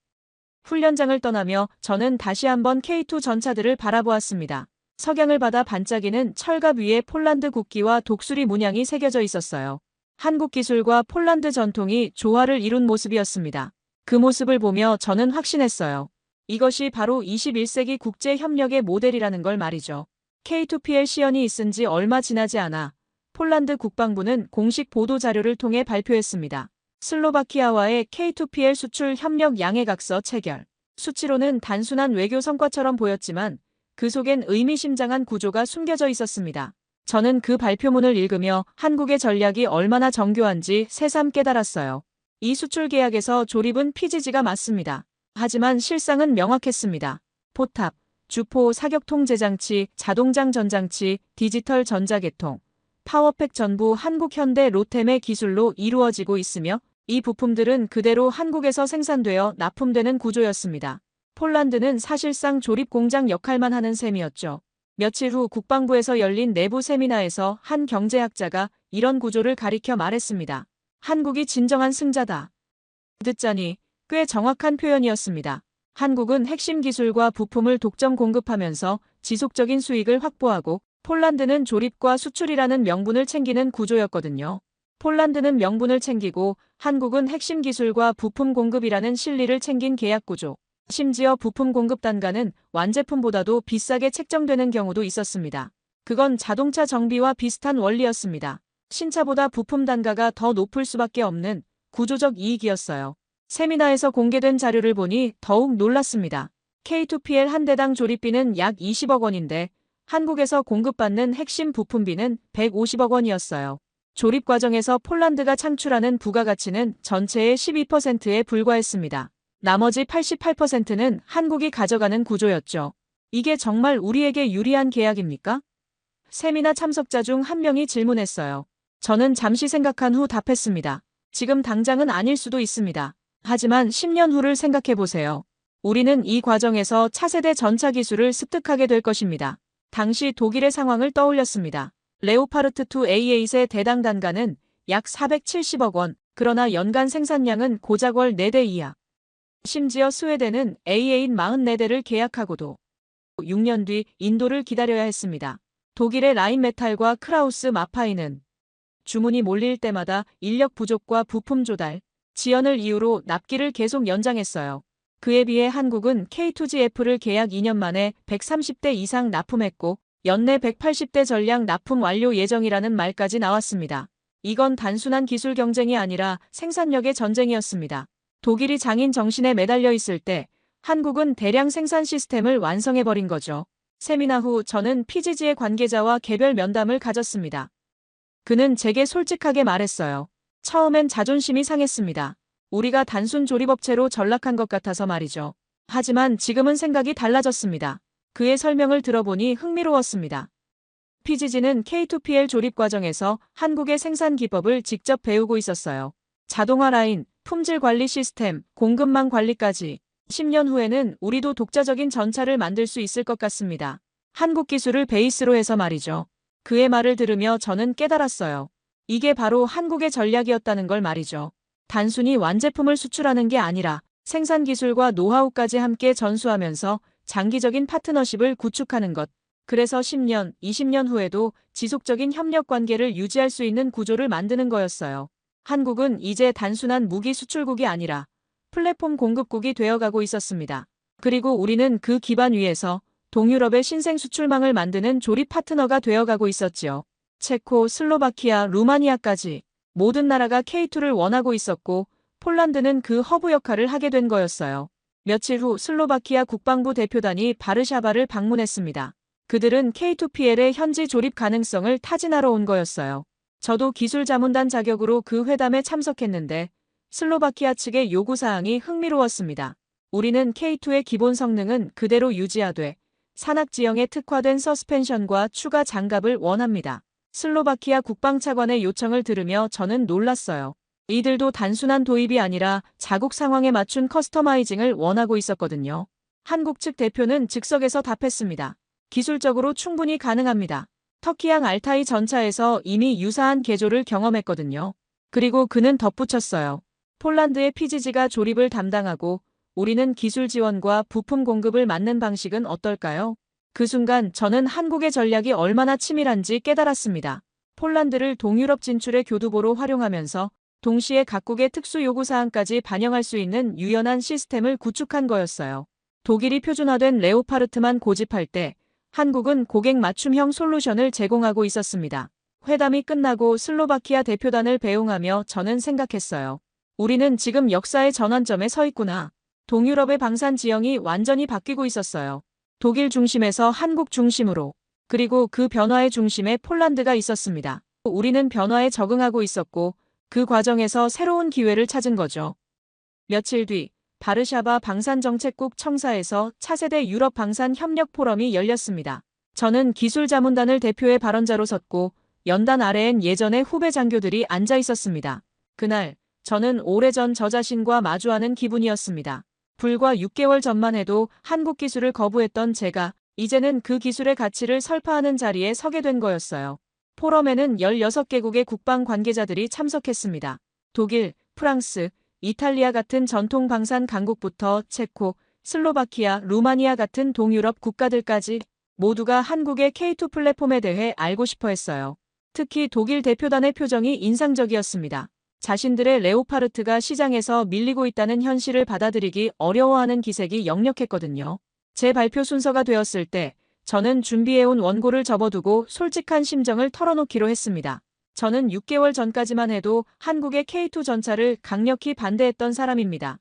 훈련장을 떠나며 저는 다시 한번 K2 전차들을 바라보았습니다. 석양을 받아 반짝이는 철갑 위에 폴란드 국기와 독수리 문양이 새겨져 있었어요. 한국 기술과 폴란드 전통이 조화를 이룬 모습이었습니다. 그 모습을 보며 저는 확신했어요. 이것이 바로 21세기 국제협력의 모델이라는 걸 말이죠. K2PL 시연이 있은 지 얼마 지나지 않아 폴란드 국방부는 공식 보도자료를 통해 발표했습니다. 슬로바키아와의 K2PL 수출 협력 양해각서 체결. 수치로는 단순한 외교 성과처럼 보였지만 그 속엔 의미심장한 구조가 숨겨져 있었습니다. 저는 그 발표문을 읽으며 한국의 전략이 얼마나 정교한지 새삼 깨달았어요. 이 수출 계약에서 조립은 PGG가 맞습니다. 하지만 실상은 명확했습니다. 포탑, 주포 사격 통제 장치, 자동장 전장치, 디지털 전자계통, 파워팩 전부 한국 현대 로템의 기술로 이루어지고 있으며 이 부품들은 그대로 한국에서 생산되어 납품되는 구조였습니다. 폴란드는 사실상 조립 공장 역할만 하는 셈이었죠. 며칠 후 국방부에서 열린 내부 세미나에서 한 경제학자가 이런 구조를 가리켜 말했습니다. 한국이 진정한 승자다. 듣자니 꽤 정확한 표현이었습니다. 한국은 핵심 기술과 부품을 독점 공급하면서 지속적인 수익을 확보하고 폴란드는 조립과 수출이라는 명분을 챙기는 구조였거든요. 폴란드는 명분을 챙기고 한국은 핵심 기술과 부품 공급이라는 실리를 챙긴 계약 구조. 심지어 부품 공급 단가는 완제품보다도 비싸게 책정되는 경우도 있었습니다. 그건 자동차 정비와 비슷한 원리였습니다. 신차보다 부품 단가가 더 높을 수밖에 없는 구조적 이익이었어요. 세미나에서 공개된 자료를 보니 더욱 놀랐습니다. K2PL 한 대당 조립비는 약 20억 원인데 한국에서 공급받는 핵심 부품비는 150억 원이었어요. 조립 과정에서 폴란드가 창출하는 부가가치는 전체의 12%에 불과했습니다. 나머지 88%는 한국이 가져가는 구조였죠. 이게 정말 우리에게 유리한 계약입니까? 세미나 참석자 중 한 명이 질문했어요. 저는 잠시 생각한 후 답했습니다. 지금 당장은 아닐 수도 있습니다. 하지만 10년 후를 생각해 보세요. 우리는 이 과정에서 차세대 전차 기술을 습득하게 될 것입니다. 당시 독일의 상황을 떠올렸습니다. 레오파르트 2 A8의 대당 단가는 약 470억 원, 그러나 연간 생산량은 고작 월 4대 이하. 심지어 스웨덴은 A8 44대를 계약하고도 6년 뒤 인도를 기다려야 했습니다. 독일의 라인메탈과 크라우스 마파이는 주문이 몰릴 때마다 인력 부족과 부품 조달, 지연을 이유로 납기를 계속 연장했어요. 그에 비해 한국은 K2GF를 계약 2년 만에 130대 이상 납품했고 연내 180대 전량 납품 완료 예정이라는 말까지 나왔습니다. 이건 단순한 기술 경쟁이 아니라 생산력의 전쟁이었습니다. 독일이 장인 정신에 매달려 있을 때 한국은 대량 생산 시스템을 완성해버린 거죠. 세미나 후 저는 PGG의 관계자와 개별 면담을 가졌습니다. 그는 제게 솔직하게 말했어요. 처음엔 자존심이 상했습니다. 우리가 단순 조립업체로 전락한 것 같아서 말이죠. 하지만 지금은 생각이 달라졌습니다. 그의 설명을 들어보니 흥미로웠습니다. PGG는 K2PL 조립 과정에서 한국의 생산 기법을 직접 배우고 있었어요. 자동화 라인, 품질 관리 시스템, 공급망 관리까지. 10년 후에는 우리도 독자적인 전차를 만들 수 있을 것 같습니다. 한국 기술을 베이스로 해서 말이죠. 그의 말을 들으며 저는 깨달았어요. 이게 바로 한국의 전략이었다는 걸 말이죠. 단순히 완제품을 수출하는 게 아니라 생산 기술과 노하우까지 함께 전수하면서 장기적인 파트너십을 구축하는 것. 그래서 10년, 20년 후에도 지속적인 협력 관계를 유지할 수 있는 구조를 만드는 거였어요. 한국은 이제 단순한 무기 수출국이 아니라 플랫폼 공급국이 되어가고 있었습니다. 그리고 우리는 그 기반 위에서 동유럽의 신생 수출망을 만드는 조립 파트너가 되어가고 있었지요. 체코, 슬로바키아, 루마니아까지 모든 나라가 K2를 원하고 있었고 폴란드는 그 허브 역할을 하게 된 거였어요. 며칠 후 슬로바키아 국방부 대표단이 바르샤바를 방문했습니다. 그들은 K2PL의 현지 조립 가능성을 타진하러 온 거였어요. 저도 기술자문단 자격으로 그 회담에 참석했는데 슬로바키아 측의 요구사항이 흥미로웠습니다. 우리는 K2의 기본 성능은 그대로 유지하되 산악지형에 특화된 서스펜션과 추가 장갑을 원합니다. 슬로바키아 국방차관의 요청을 들으며 저는 놀랐어요. 이들도 단순한 도입이 아니라 자국 상황에 맞춘 커스터마이징을 원하고 있었거든요. 한국 측 대표는 즉석에서 답했습니다. 기술적으로 충분히 가능합니다. 터키양 알타이 전차에서 이미 유사한 개조를 경험했거든요. 그리고 그는 덧붙였어요. 폴란드의 PGG가 조립을 담당하고 우리는 기술 지원과 부품 공급을 맡는 방식은 어떨까요? 그 순간 저는 한국의 전략이 얼마나 치밀한지 깨달았습니다. 폴란드를 동유럽 진출의 교두보로 활용하면서 동시에 각국의 특수 요구사항까지 반영할 수 있는 유연한 시스템을 구축한 거였어요. 독일이 표준화된 레오파르트만 고집할 때 한국은 고객 맞춤형 솔루션을 제공하고 있었습니다. 회담이 끝나고 슬로바키아 대표단을 배웅하며 저는 생각했어요. 우리는 지금 역사의 전환점에 서 있구나. 동유럽의 방산 지형이 완전히 바뀌고 있었어요. 독일 중심에서 한국 중심으로, 그리고 그 변화의 중심에 폴란드가 있었습니다. 우리는 변화에 적응하고 있었고 그 과정에서 새로운 기회를 찾은 거죠. 며칠 뒤 바르샤바 방산정책국 청사에서 차세대 유럽 방산 협력 포럼이 열렸습니다. 저는 기술자문단을 대표의 발언자로 섰고 연단 아래엔 예전의 후배 장교들이 앉아 있었습니다. 그날 저는 오래전 저 자신과 마주하는 기분이었습니다. 불과 6개월 전만 해도 한국 기술을 거부했던 제가 이제는 그 기술의 가치를 설파하는 자리에 서게 된 거였어요. 포럼에는 16개국의 국방 관계자들이 참석했습니다. 독일, 프랑스, 이탈리아 같은 전통 방산 강국부터 체코, 슬로바키아, 루마니아 같은 동유럽 국가들까지 모두가 한국의 K2 플랫폼에 대해 알고 싶어 했어요. 특히 독일 대표단의 표정이 인상적이었습니다. 자신들의 레오파르트가 시장에서 밀리고 있다는 현실을 받아들이기 어려워하는 기색이 역력했거든요. 제 발표 순서가 되었을 때 저는 준비해온 원고를 접어두고 솔직한 심정을 털어놓기로 했습니다. 저는 6개월 전까지만 해도 한국의 K2 전차를 강력히 반대했던 사람입니다.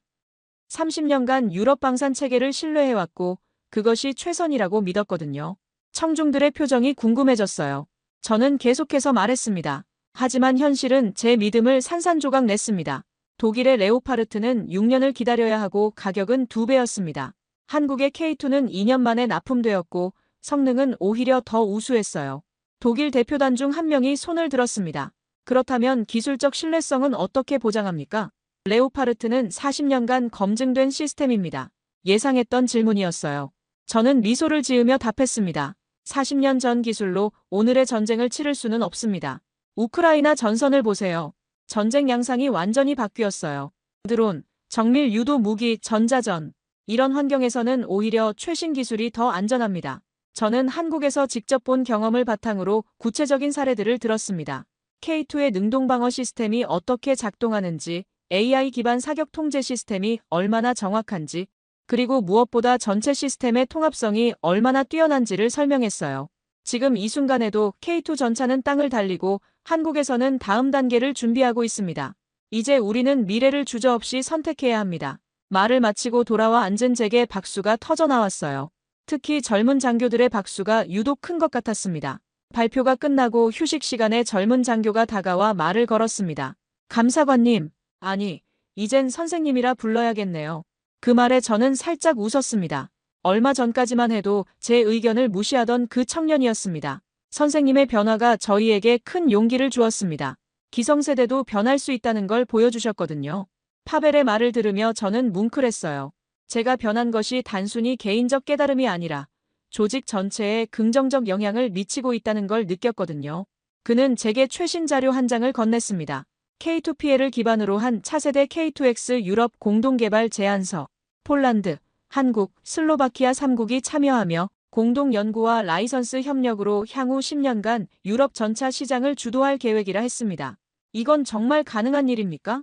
30년간 유럽 방산 체계를 신뢰해왔고 그것이 최선이라고 믿었거든요. 청중들의 표정이 궁금해졌어요. 저는 계속해서 말했습니다. 하지만 현실은 제 믿음을 산산조각 냈습니다. 독일의 레오파르트는 6년을 기다려야 하고 가격은 2배였습니다. 한국의 K2는 2년 만에 납품되었고 성능은 오히려 더 우수했어요. 독일 대표단 중 한 명이 손을 들었습니다. 그렇다면 기술적 신뢰성은 어떻게 보장합니까? 레오파르트는 40년간 검증된 시스템입니다. 예상했던 질문이었어요. 저는 미소를 지으며 답했습니다. 40년 전 기술로 오늘의 전쟁을 치를 수는 없습니다. 우크라이나 전선을 보세요. 전쟁 양상이 완전히 바뀌었어요. 드론, 정밀 유도 무기, 전자전. 이런 환경에서는 오히려 최신 기술이 더 안전합니다. 저는 한국에서 직접 본 경험을 바탕으로 구체적인 사례들을 들었습니다. K2의 능동방어 시스템이 어떻게 작동하는지, AI 기반 사격 통제 시스템이 얼마나 정확한지, 그리고 무엇보다 전체 시스템의 통합성이 얼마나 뛰어난지를 설명했어요. 지금 이 순간에도 K2 전차는 땅을 달리고 한국에서는 다음 단계를 준비하고 있습니다. 이제 우리는 미래를 주저없이 선택해야 합니다. 말을 마치고 돌아와 앉은 제게 박수가 터져나왔어요. 특히 젊은 장교들의 박수가 유독 큰 것 같았습니다. 발표가 끝나고 휴식 시간에 젊은 장교가 다가와 말을 걸었습니다. 감사관님, 아니, 이젠 선생님이라 불러야겠네요. 그 말에 저는 살짝 웃었습니다. 얼마 전까지만 해도 제 의견을 무시하던 그 청년이었습니다. 선생님의 변화가 저희에게 큰 용기를 주었습니다. 기성세대도 변할 수 있다는 걸 보여주셨거든요. 파벨의 말을 들으며 저는 뭉클했어요. 제가 변한 것이 단순히 개인적 깨달음이 아니라 조직 전체에 긍정적 영향을 미치고 있다는 걸 느꼈거든요. 그는 제게 최신 자료 한 장을 건넸습니다. K2PL을 기반으로 한 차세대 K2X 유럽 공동개발 제안서, 폴란드, 한국, 슬로바키아 3국이 참여하며 공동 연구와 라이선스 협력으로 향후 10년간 유럽 전차 시장을 주도할 계획이라 했습니다. 이건 정말 가능한 일입니까?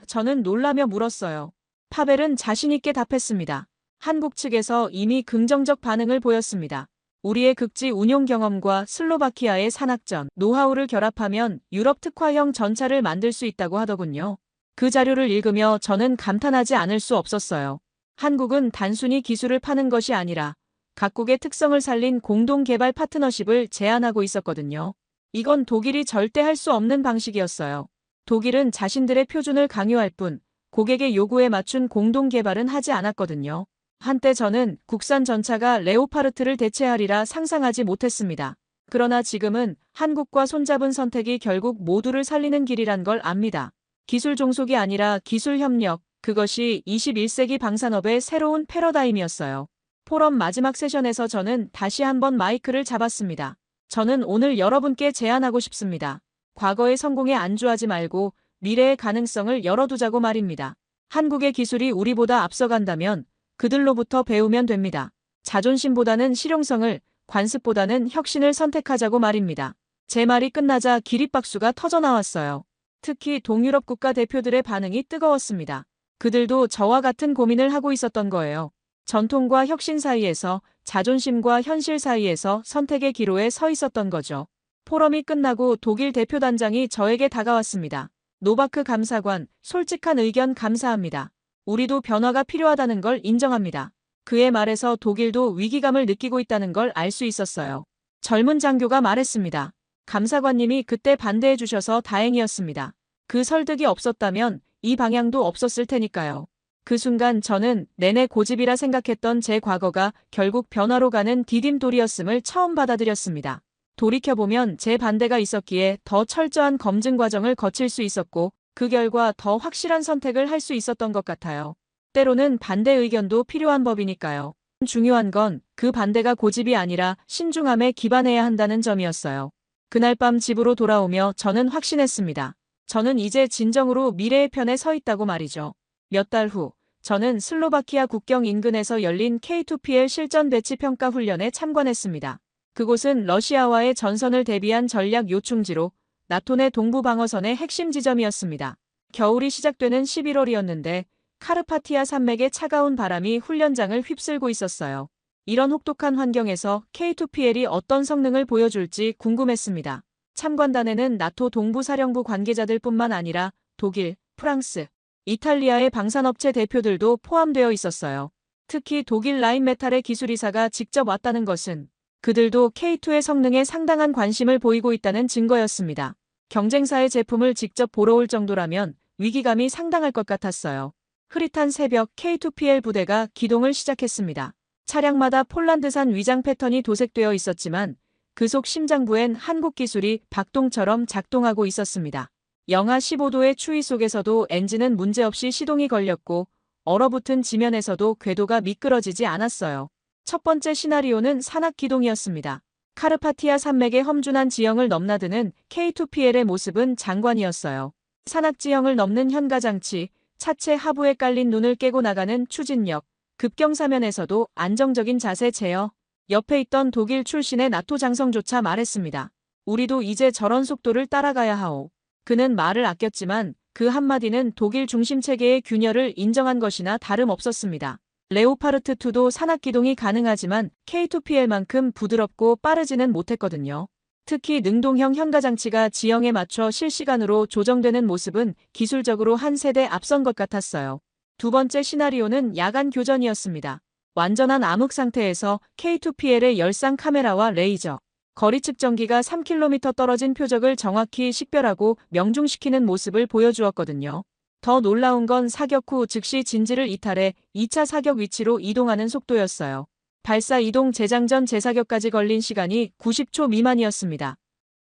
저는 놀라며 물었어요. 파벨은 자신있게 답했습니다. 한국 측에서 이미 긍정적 반응을 보였습니다. 우리의 극지 운용 경험과 슬로바키아의 산악전, 노하우를 결합하면 유럽 특화형 전차를 만들 수 있다고 하더군요. 그 자료를 읽으며 저는 감탄하지 않을 수 없었어요. 한국은 단순히 기술을 파는 것이 아니라 각국의 특성을 살린 공동개발 파트너십을 제안하고 있었거든요. 이건 독일이 절대 할 수 없는 방식이었어요. 독일은 자신들의 표준을 강요할 뿐 고객의 요구에 맞춘 공동개발은 하지 않았거든요. 한때 저는 국산 전차가 레오파르트를 대체하리라 상상하지 못했습니다. 그러나 지금은 한국과 손잡은 선택이 결국 모두를 살리는 길이란 걸 압니다. 기술 종속이 아니라 기술 협력, 그것이 21세기 방산업의 새로운 패러다임이었어요. 포럼 마지막 세션에서 저는 다시 한번 마이크를 잡았습니다. 저는 오늘 여러분께 제안하고 싶습니다. 과거의 성공에 안주하지 말고 미래의 가능성을 열어두자고 말입니다. 한국의 기술이 우리보다 앞서간다면 그들로부터 배우면 됩니다. 자존심보다는 실용성을, 관습보다는 혁신을 선택하자고 말입니다. 제 말이 끝나자 기립박수가 터져나왔어요. 특히 동유럽 국가 대표들의 반응이 뜨거웠습니다. 그들도 저와 같은 고민을 하고 있었던 거예요. 전통과 혁신 사이에서, 자존심과 현실 사이에서 선택의 기로에 서 있었던 거죠. 포럼이 끝나고 독일 대표단장이 저에게 다가왔습니다. 노바크 감사관, 솔직한 의견 감사합니다. 우리도 변화가 필요하다는 걸 인정합니다. 그의 말에서 독일도 위기감을 느끼고 있다는 걸 알 수 있었어요. 젊은 장교가 말했습니다. 감사관님이 그때 반대해 주셔서 다행이었습니다. 그 설득이 없었다면 이 방향도 없었을 테니까요. 그 순간 저는 내내 고집이라 생각했던 제 과거가 결국 변화로 가는 디딤돌이었음을 처음 받아들였습니다. 돌이켜보면 제 반대가 있었기에 더 철저한 검증 과정을 거칠 수 있었고 그 결과 더 확실한 선택을 할 수 있었던 것 같아요. 때로는 반대 의견도 필요한 법이니까요. 중요한 건 그 반대가 고집이 아니라 신중함에 기반해야 한다는 점이었어요. 그날 밤 집으로 돌아오며 저는 확신했습니다. 저는 이제 진정으로 미래의 편에 서 있다고 말이죠. 몇 달 후, 저는 슬로바키아 국경 인근에서 열린 K2PL 실전 배치 평가 훈련에 참관했습니다. 그곳은 러시아와의 전선을 대비한 전략 요충지로 나토 내 동부 방어선의 핵심 지점이었습니다. 겨울이 시작되는 11월이었는데 카르파티아 산맥의 차가운 바람이 훈련장을 휩쓸고 있었어요. 이런 혹독한 환경에서 K2PL이 어떤 성능을 보여줄지 궁금했습니다. 참관단에는 나토 동부사령부 관계자들뿐만 아니라 독일, 프랑스, 이탈리아의 방산업체 대표들도 포함되어 있었어요. 특히 독일 라인메탈의 기술이사가 직접 왔다는 것은 그들도 K2의 성능에 상당한 관심을 보이고 있다는 증거였습니다. 경쟁사의 제품을 직접 보러 올 정도라면 위기감이 상당할 것 같았어요. 흐릿한 새벽 K2PL 부대가 기동을 시작했습니다. 차량마다 폴란드산 위장 패턴이 도색되어 있었지만 그 속 심장부엔 한국 기술이 박동처럼 작동하고 있었습니다. 영하 15도의 추위 속에서도 엔진은 문제없이 시동이 걸렸고 얼어붙은 지면에서도 궤도가 미끄러지지 않았어요. 첫 번째 시나리오는 산악 기동이었습니다. 카르파티아 산맥의 험준한 지형을 넘나드는 K2PL의 모습은 장관이었어요. 산악 지형을 넘는 현가장치, 차체 하부에 깔린 눈을 깨고 나가는 추진력, 급경사면에서도 안정적인 자세 제어. 옆에 있던 독일 출신의 나토 장성조차 말했습니다. 우리도 이제 저런 속도를 따라가야 하오. 그는 말을 아꼈지만 그 한마디는 독일 중심 체계의 균열을 인정한 것이나 다름없었습니다. 레오파르트2도 산악기동이 가능하지만 K2PL만큼 부드럽고 빠르지는 못했거든요. 특히 능동형 현가장치가 지형에 맞춰 실시간으로 조정되는 모습은 기술적으로 한 세대 앞선 것 같았어요. 두 번째 시나리오는 야간 교전이었습니다. 완전한 암흑 상태에서 K2PL의 열상 카메라와 레이저, 거리 측정기가 3km 떨어진 표적을 정확히 식별하고 명중시키는 모습을 보여주었거든요. 더 놀라운 건 사격 후 즉시 진지를 이탈해 2차 사격 위치로 이동하는 속도였어요. 발사 이동 재장전 재사격까지 걸린 시간이 90초 미만이었습니다.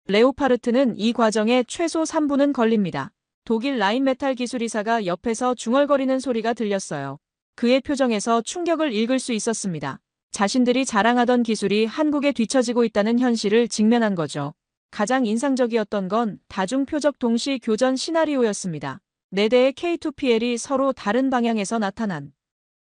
레오파르트는 이 과정에 최소 3분은 걸립니다. 독일 라인메탈 기술이사가 옆에서 중얼거리는 소리가 들렸어요. 그의 표정에서 충격을 읽을 수 있었습니다. 자신들이 자랑하던 기술이 한국에 뒤처지고 있다는 현실을 직면한 거죠. 가장 인상적이었던 건 다중 표적 동시 교전 시나리오였습니다. 4대의 K2PL이 서로 다른 방향에서 나타난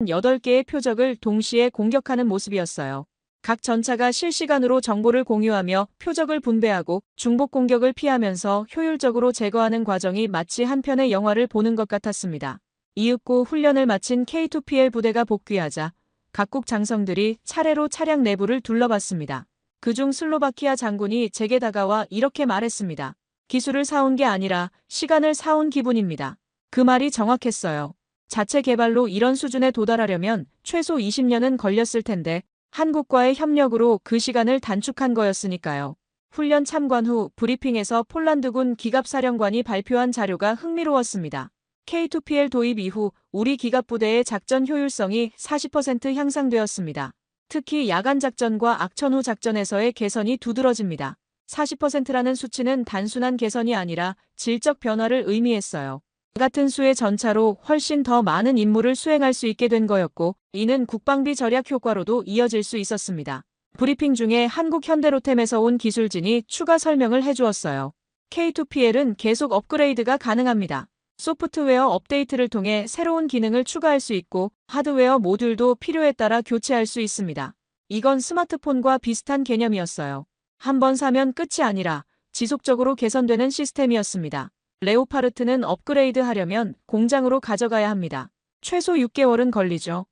8개의 표적을 동시에 공격하는 모습이었어요. 각 전차가 실시간으로 정보를 공유하며 표적을 분배하고 중복 공격을 피하면서 효율적으로 제거하는 과정이 마치 한 편의 영화를 보는 것 같았습니다. 이윽고 훈련을 마친 K2PL 부대가 복귀하자 각국 장성들이 차례로 차량 내부를 둘러봤습니다. 그중 슬로바키아 장군이 제게 다가와 이렇게 말했습니다. 기술을 사온 게 아니라 시간을 사온 기분입니다. 그 말이 정확했어요. 자체 개발로 이런 수준에 도달하려면 최소 20년은 걸렸을 텐데 한국과의 협력으로 그 시간을 단축한 거였으니까요. 훈련 참관 후 브리핑에서 폴란드군 기갑사령관이 발표한 자료가 흥미로웠습니다. K2PL 도입 이후 우리 기갑부대의 작전 효율성이 40% 향상되었습니다. 특히 야간 작전과 악천 후 작전에서의 개선이 두드러집니다. 40%라는 수치는 단순한 개선이 아니라 질적 변화를 의미했어요. 같은 수의 전차로 훨씬 더 많은 임무를 수행할 수 있게 된 거였고 이는 국방비 절약 효과로도 이어질 수 있었습니다. 브리핑 중에 한국 현대로템에서 온 기술진이 추가 설명을 해주었어요. K2PL은 계속 업그레이드가 가능합니다. 소프트웨어 업데이트를 통해 새로운 기능을 추가할 수 있고 하드웨어 모듈도 필요에 따라 교체할 수 있습니다. 이건 스마트폰과 비슷한 개념이었어요. 한번 사면 끝이 아니라 지속적으로 개선되는 시스템이었습니다. 레오파르트는 업그레이드 하려면 공장으로 가져가야 합니다. 최소 6개월은 걸리죠.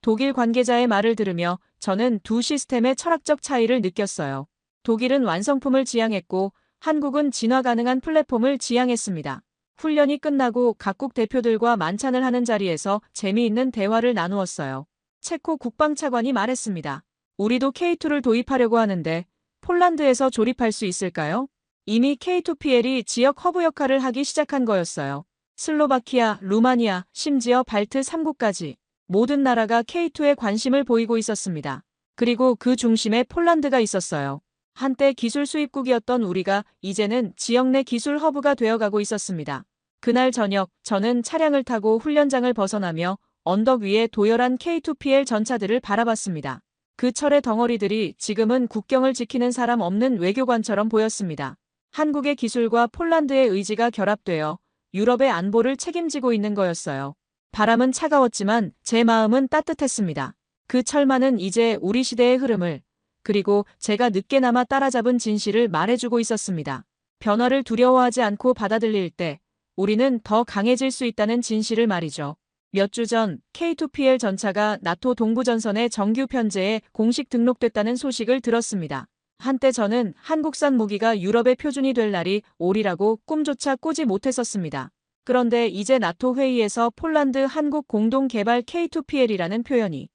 독일 관계자의 말을 들으며 저는 두 시스템의 철학적 차이를 느꼈어요. 독일은 완성품을 지향했고 한국은 진화 가능한 플랫폼을 지향했습니다. 훈련이 끝나고 각국 대표들과 만찬을 하는 자리에서 재미있는 대화를 나누었어요. 체코 국방차관이 말했습니다. 우리도 K2를 도입하려고 하는데 폴란드에서 조립할 수 있을까요? 이미 K2PL이 지역 허브 역할을 하기 시작한 거였어요. 슬로바키아, 루마니아, 심지어 발트 3국까지 모든 나라가 K2에 관심을 보이고 있었습니다. 그리고 그 중심에 폴란드가 있었어요. 한때 기술 수입국이었던 우리가 이제는 지역 내 기술 허브가 되어가고 있었습니다. 그날 저녁 저는 차량을 타고 훈련장을 벗어나며 언덕 위에 도열한 K2PL 전차들을 바라봤습니다. 그 철의 덩어리들이 지금은 국경을 지키는 사람 없는 외교관처럼 보였습니다. 한국의 기술과 폴란드의 의지가 결합되어 유럽의 안보를 책임지고 있는 거였어요. 바람은 차가웠지만 제 마음은 따뜻했습니다. 그 철만은 이제 우리 시대의 흐름을, 그리고 제가 늦게나마 따라잡은 진실을 말해주고 있었습니다. 변화를 두려워하지 않고 받아들일 때 우리는 더 강해질 수 있다는 진실을 말이죠. 몇 주 전 K2PL 전차가 나토 동부전선의 정규 편제에 공식 등록됐다는 소식을 들었습니다. 한때 저는 한국산 무기가 유럽의 표준이 될 날이 오리라고 꿈조차 꾸지 못했었습니다. 그런데 이제 나토 회의에서 폴란드 한국 공동 개발 K2PL이라는 표현이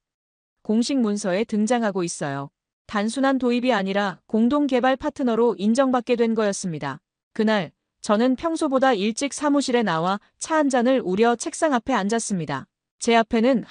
공식 문서에 등장하고 있어요. 단순한 도입이 아니라 공동 개발 파트너로 인정받게 된 거였습니다. 그날 저는 평소보다 일찍 사무실에 나와 차 한 잔을 우려 책상 앞에 앉았습니다. 제 앞에는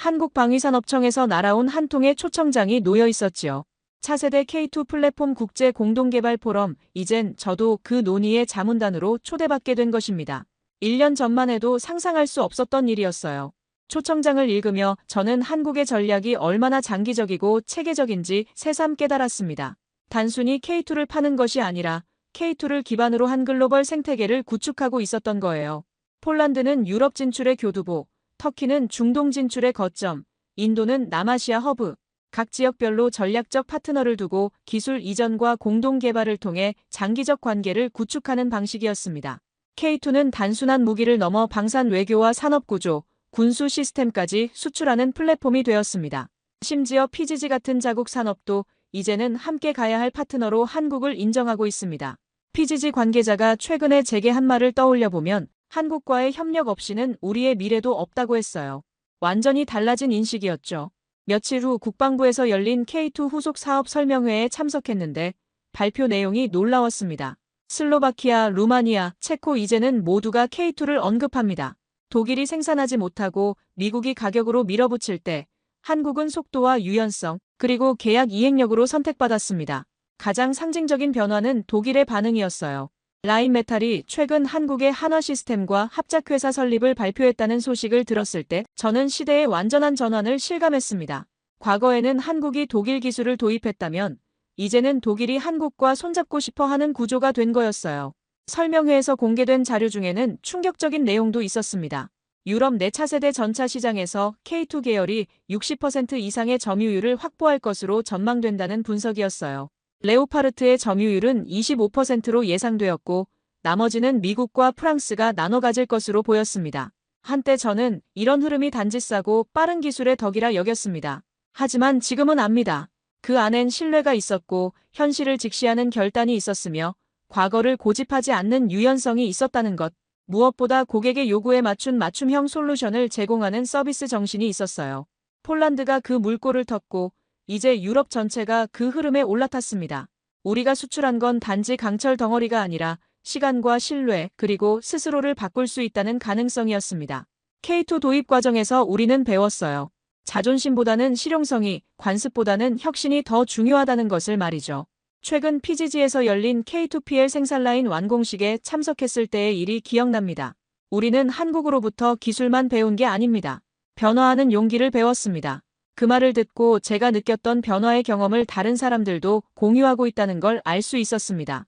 한국방위산업청에서 날아온 한 통의 초청장이 놓여 있었지요. 차세대 K2 플랫폼 국제 공동개발 포럼, 이젠 저도 그 논의의 자문단으로 초대받게 된 것입니다. 1년 전만 해도 상상할 수 없었던 일이었어요. 초청장을 읽으며 저는 한국의 전략이 얼마나 장기적이고 체계적인지 새삼 깨달았습니다. 단순히 K2를 파는 것이 아니라 K2를 기반으로 한 글로벌 생태계를 구축하고 있었던 거예요. 폴란드는 유럽 진출의 교두보, 터키는 중동 진출의 거점, 인도는 남아시아 허브, 각 지역별로 전략적 파트너를 두고 기술 이전과 공동 개발을 통해 장기적 관계를 구축하는 방식이었습니다. K2는 단순한 무기를 넘어 방산 외교와 산업 구조, 군수 시스템까지 수출하는 플랫폼이 되었습니다. 심지어 PGG 같은 자국 산업도 이제는 함께 가야 할 파트너로 한국을 인정하고 있습니다. PGG 관계자가 최근에 제게 한 말을 떠올려 보면 한국과의 협력 없이는 우리의 미래도 없다고 했어요. 완전히 달라진 인식이었죠. 며칠 후 국방부에서 열린 K2 후속 사업 설명회에 참석했는데 발표 내용이 놀라웠습니다. 슬로바키아, 루마니아, 체코 이제는 모두가 K2를 언급합니다. 독일이 생산하지 못하고 미국이 가격으로 밀어붙일 때 한국은 속도와 유연성, 그리고 계약 이행력으로 선택받았습니다. 가장 상징적인 변화는 독일의 반응이었어요. 라인메탈이 최근 한국의 한화 시스템과 합작회사 설립을 발표했다는 소식을 들었을 때 저는 시대의 완전한 전환을 실감했습니다. 과거에는 한국이 독일 기술을 도입했다면 이제는 독일이 한국과 손잡고 싶어 하는 구조가 된 거였어요. 설명회에서 공개된 자료 중에는 충격적인 내용도 있었습니다. 유럽 내 차세대 전차 시장에서 K2 계열이 60% 이상의 점유율을 확보할 것으로 전망된다는 분석이었어요. 레오파르트의 점유율은 25%로 예상되었고 나머지는 미국과 프랑스가 나눠 가질 것으로 보였습니다. 한때 저는 이런 흐름이 단지 싸고 빠른 기술의 덕이라 여겼습니다. 하지만 지금은 압니다. 그 안엔 신뢰가 있었고 현실을 직시하는 결단이 있었으며 과거를 고집하지 않는 유연성이 있었다는 것. 무엇보다 고객의 요구에 맞춘 맞춤형 솔루션을 제공하는 서비스 정신이 있었어요. 폴란드가 그 물꼬를 텄고 이제 유럽 전체가 그 흐름에 올라탔습니다. 우리가 수출한 건 단지 강철 덩어리가 아니라 시간과 신뢰, 그리고 스스로를 바꿀 수 있다는 가능성이었습니다. K2 도입 과정에서 우리는 배웠어요. 자존심보다는 실용성이, 관습보다는 혁신이 더 중요하다는 것을 말이죠. 최근 PGG에서 열린 K2PL 생산라인 완공식에 참석했을 때의 일이 기억납니다. 우리는 한국으로부터 기술만 배운 게 아닙니다. 변화하는 용기를 배웠습니다. 그 말을 듣고 제가 느꼈던 변화의 경험을 다른 사람들도 공유하고 있다는 걸 알 수 있었습니다.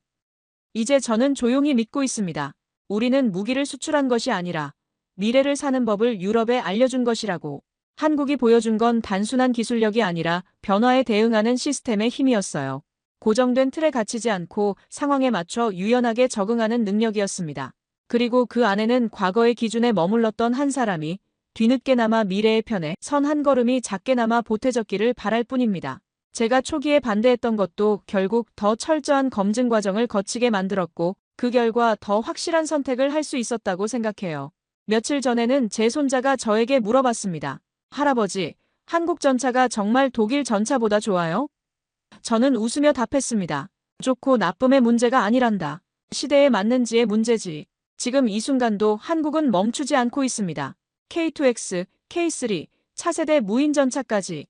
이제 저는 조용히 믿고 있습니다. 우리는 무기를 수출한 것이 아니라 미래를 사는 법을 유럽에 알려준 것이라고. 한국이 보여준 건 단순한 기술력이 아니라 변화에 대응하는 시스템의 힘이었어요. 고정된 틀에 갇히지 않고 상황에 맞춰 유연하게 적응하는 능력이었습니다. 그리고 그 안에는 과거의 기준에 머물렀던 한 사람이 뒤늦게나마 미래의 편에 선 한 걸음이 작게나마 보태졌기를 바랄 뿐입니다. 제가 초기에 반대했던 것도 결국 더 철저한 검증 과정을 거치게 만들었고 그 결과 더 확실한 선택을 할 수 있었다고 생각해요. 며칠 전에는 제 손자가 저에게 물어봤습니다. 할아버지, 한국 전차가 정말 독일 전차보다 좋아요? 저는 웃으며 답했습니다. 좋고 나쁨의 문제가 아니란다. 시대에 맞는지의 문제지. 지금 이 순간도 한국은 멈추지 않고 있습니다. K2X, K3, 차세대 무인 전차까지.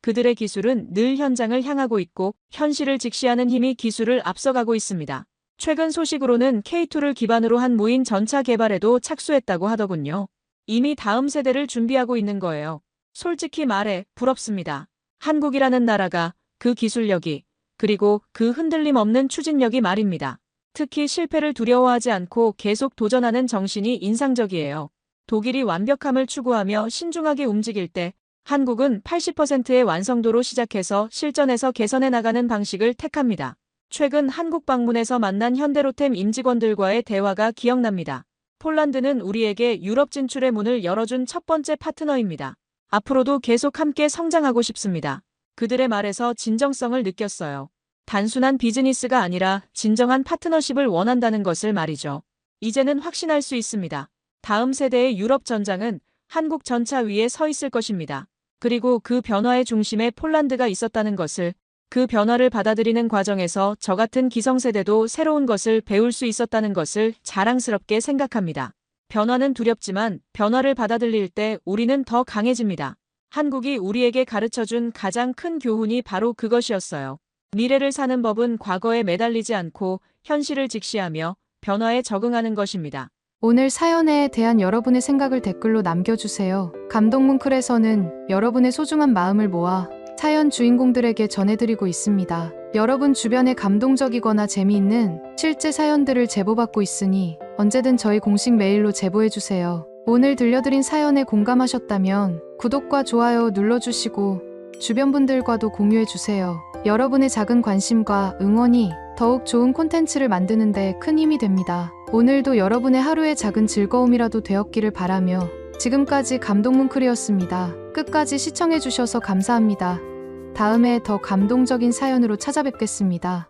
그들의 기술은 늘 현장을 향하고 있고 현실을 직시하는 힘이 기술을 앞서가고 있습니다. 최근 소식으로는 K2를 기반으로 한 무인 전차 개발에도 착수했다고 하더군요. 이미 다음 세대를 준비하고 있는 거예요. 솔직히 말해 부럽습니다. 한국이라는 나라가 그 기술력이 그리고 그 흔들림 없는 추진력이 말입니다. 특히 실패를 두려워하지 않고 계속 도전하는 정신이 인상적이에요. 독일이 완벽함을 추구하며 신중하게 움직일 때 한국은 80%의 완성도로 시작해서 실전에서 개선해 나가는 방식을 택합니다. 최근 한국 방문에서 만난 현대로템 임직원들과의 대화가 기억납니다. 폴란드는 우리에게 유럽 진출의 문을 열어준 첫 번째 파트너입니다. 앞으로도 계속 함께 성장하고 싶습니다. 그들의 말에서 진정성을 느꼈어요. 단순한 비즈니스가 아니라 진정한 파트너십을 원한다는 것을 말이죠. 이제는 확신할 수 있습니다. 다음 세대의 유럽 전장은 한국 전차 위에 서 있을 것입니다. 그리고 그 변화의 중심에 폴란드가 있었다는 것을, 그 변화를 받아들이는 과정에서 저 같은 기성세대도 새로운 것을 배울 수 있었다는 것을 자랑스럽게 생각합니다. 변화는 두렵지만 변화를 받아들일 때 우리는 더 강해집니다. 한국이 우리에게 가르쳐준 가장 큰 교훈이 바로 그것이었어요. 미래를 사는 법은 과거에 매달리지 않고 현실을 직시하며 변화에 적응하는 것입니다.
오늘 사연에 대한 여러분의 생각을 댓글로 남겨주세요. 감동문클에서는 여러분의 소중한 마음을 모아 사연 주인공들에게 전해드리고 있습니다. 여러분 주변에 감동적이거나 재미있는 실제 사연들을 제보받고 있으니 언제든 저희 공식 메일로 제보해주세요. 오늘 들려드린 사연에 공감하셨다면 구독과 좋아요 눌러주시고 주변 분들과도 공유해주세요. 여러분의 작은 관심과 응원이 더욱 좋은 콘텐츠를 만드는 데 큰 힘이 됩니다. 오늘도 여러분의 하루의 작은 즐거움이라도 되었기를 바라며 지금까지 감동문클이었습니다. 끝까지 시청해주셔서 감사합니다. 다음에 더 감동적인 사연으로 찾아뵙겠습니다.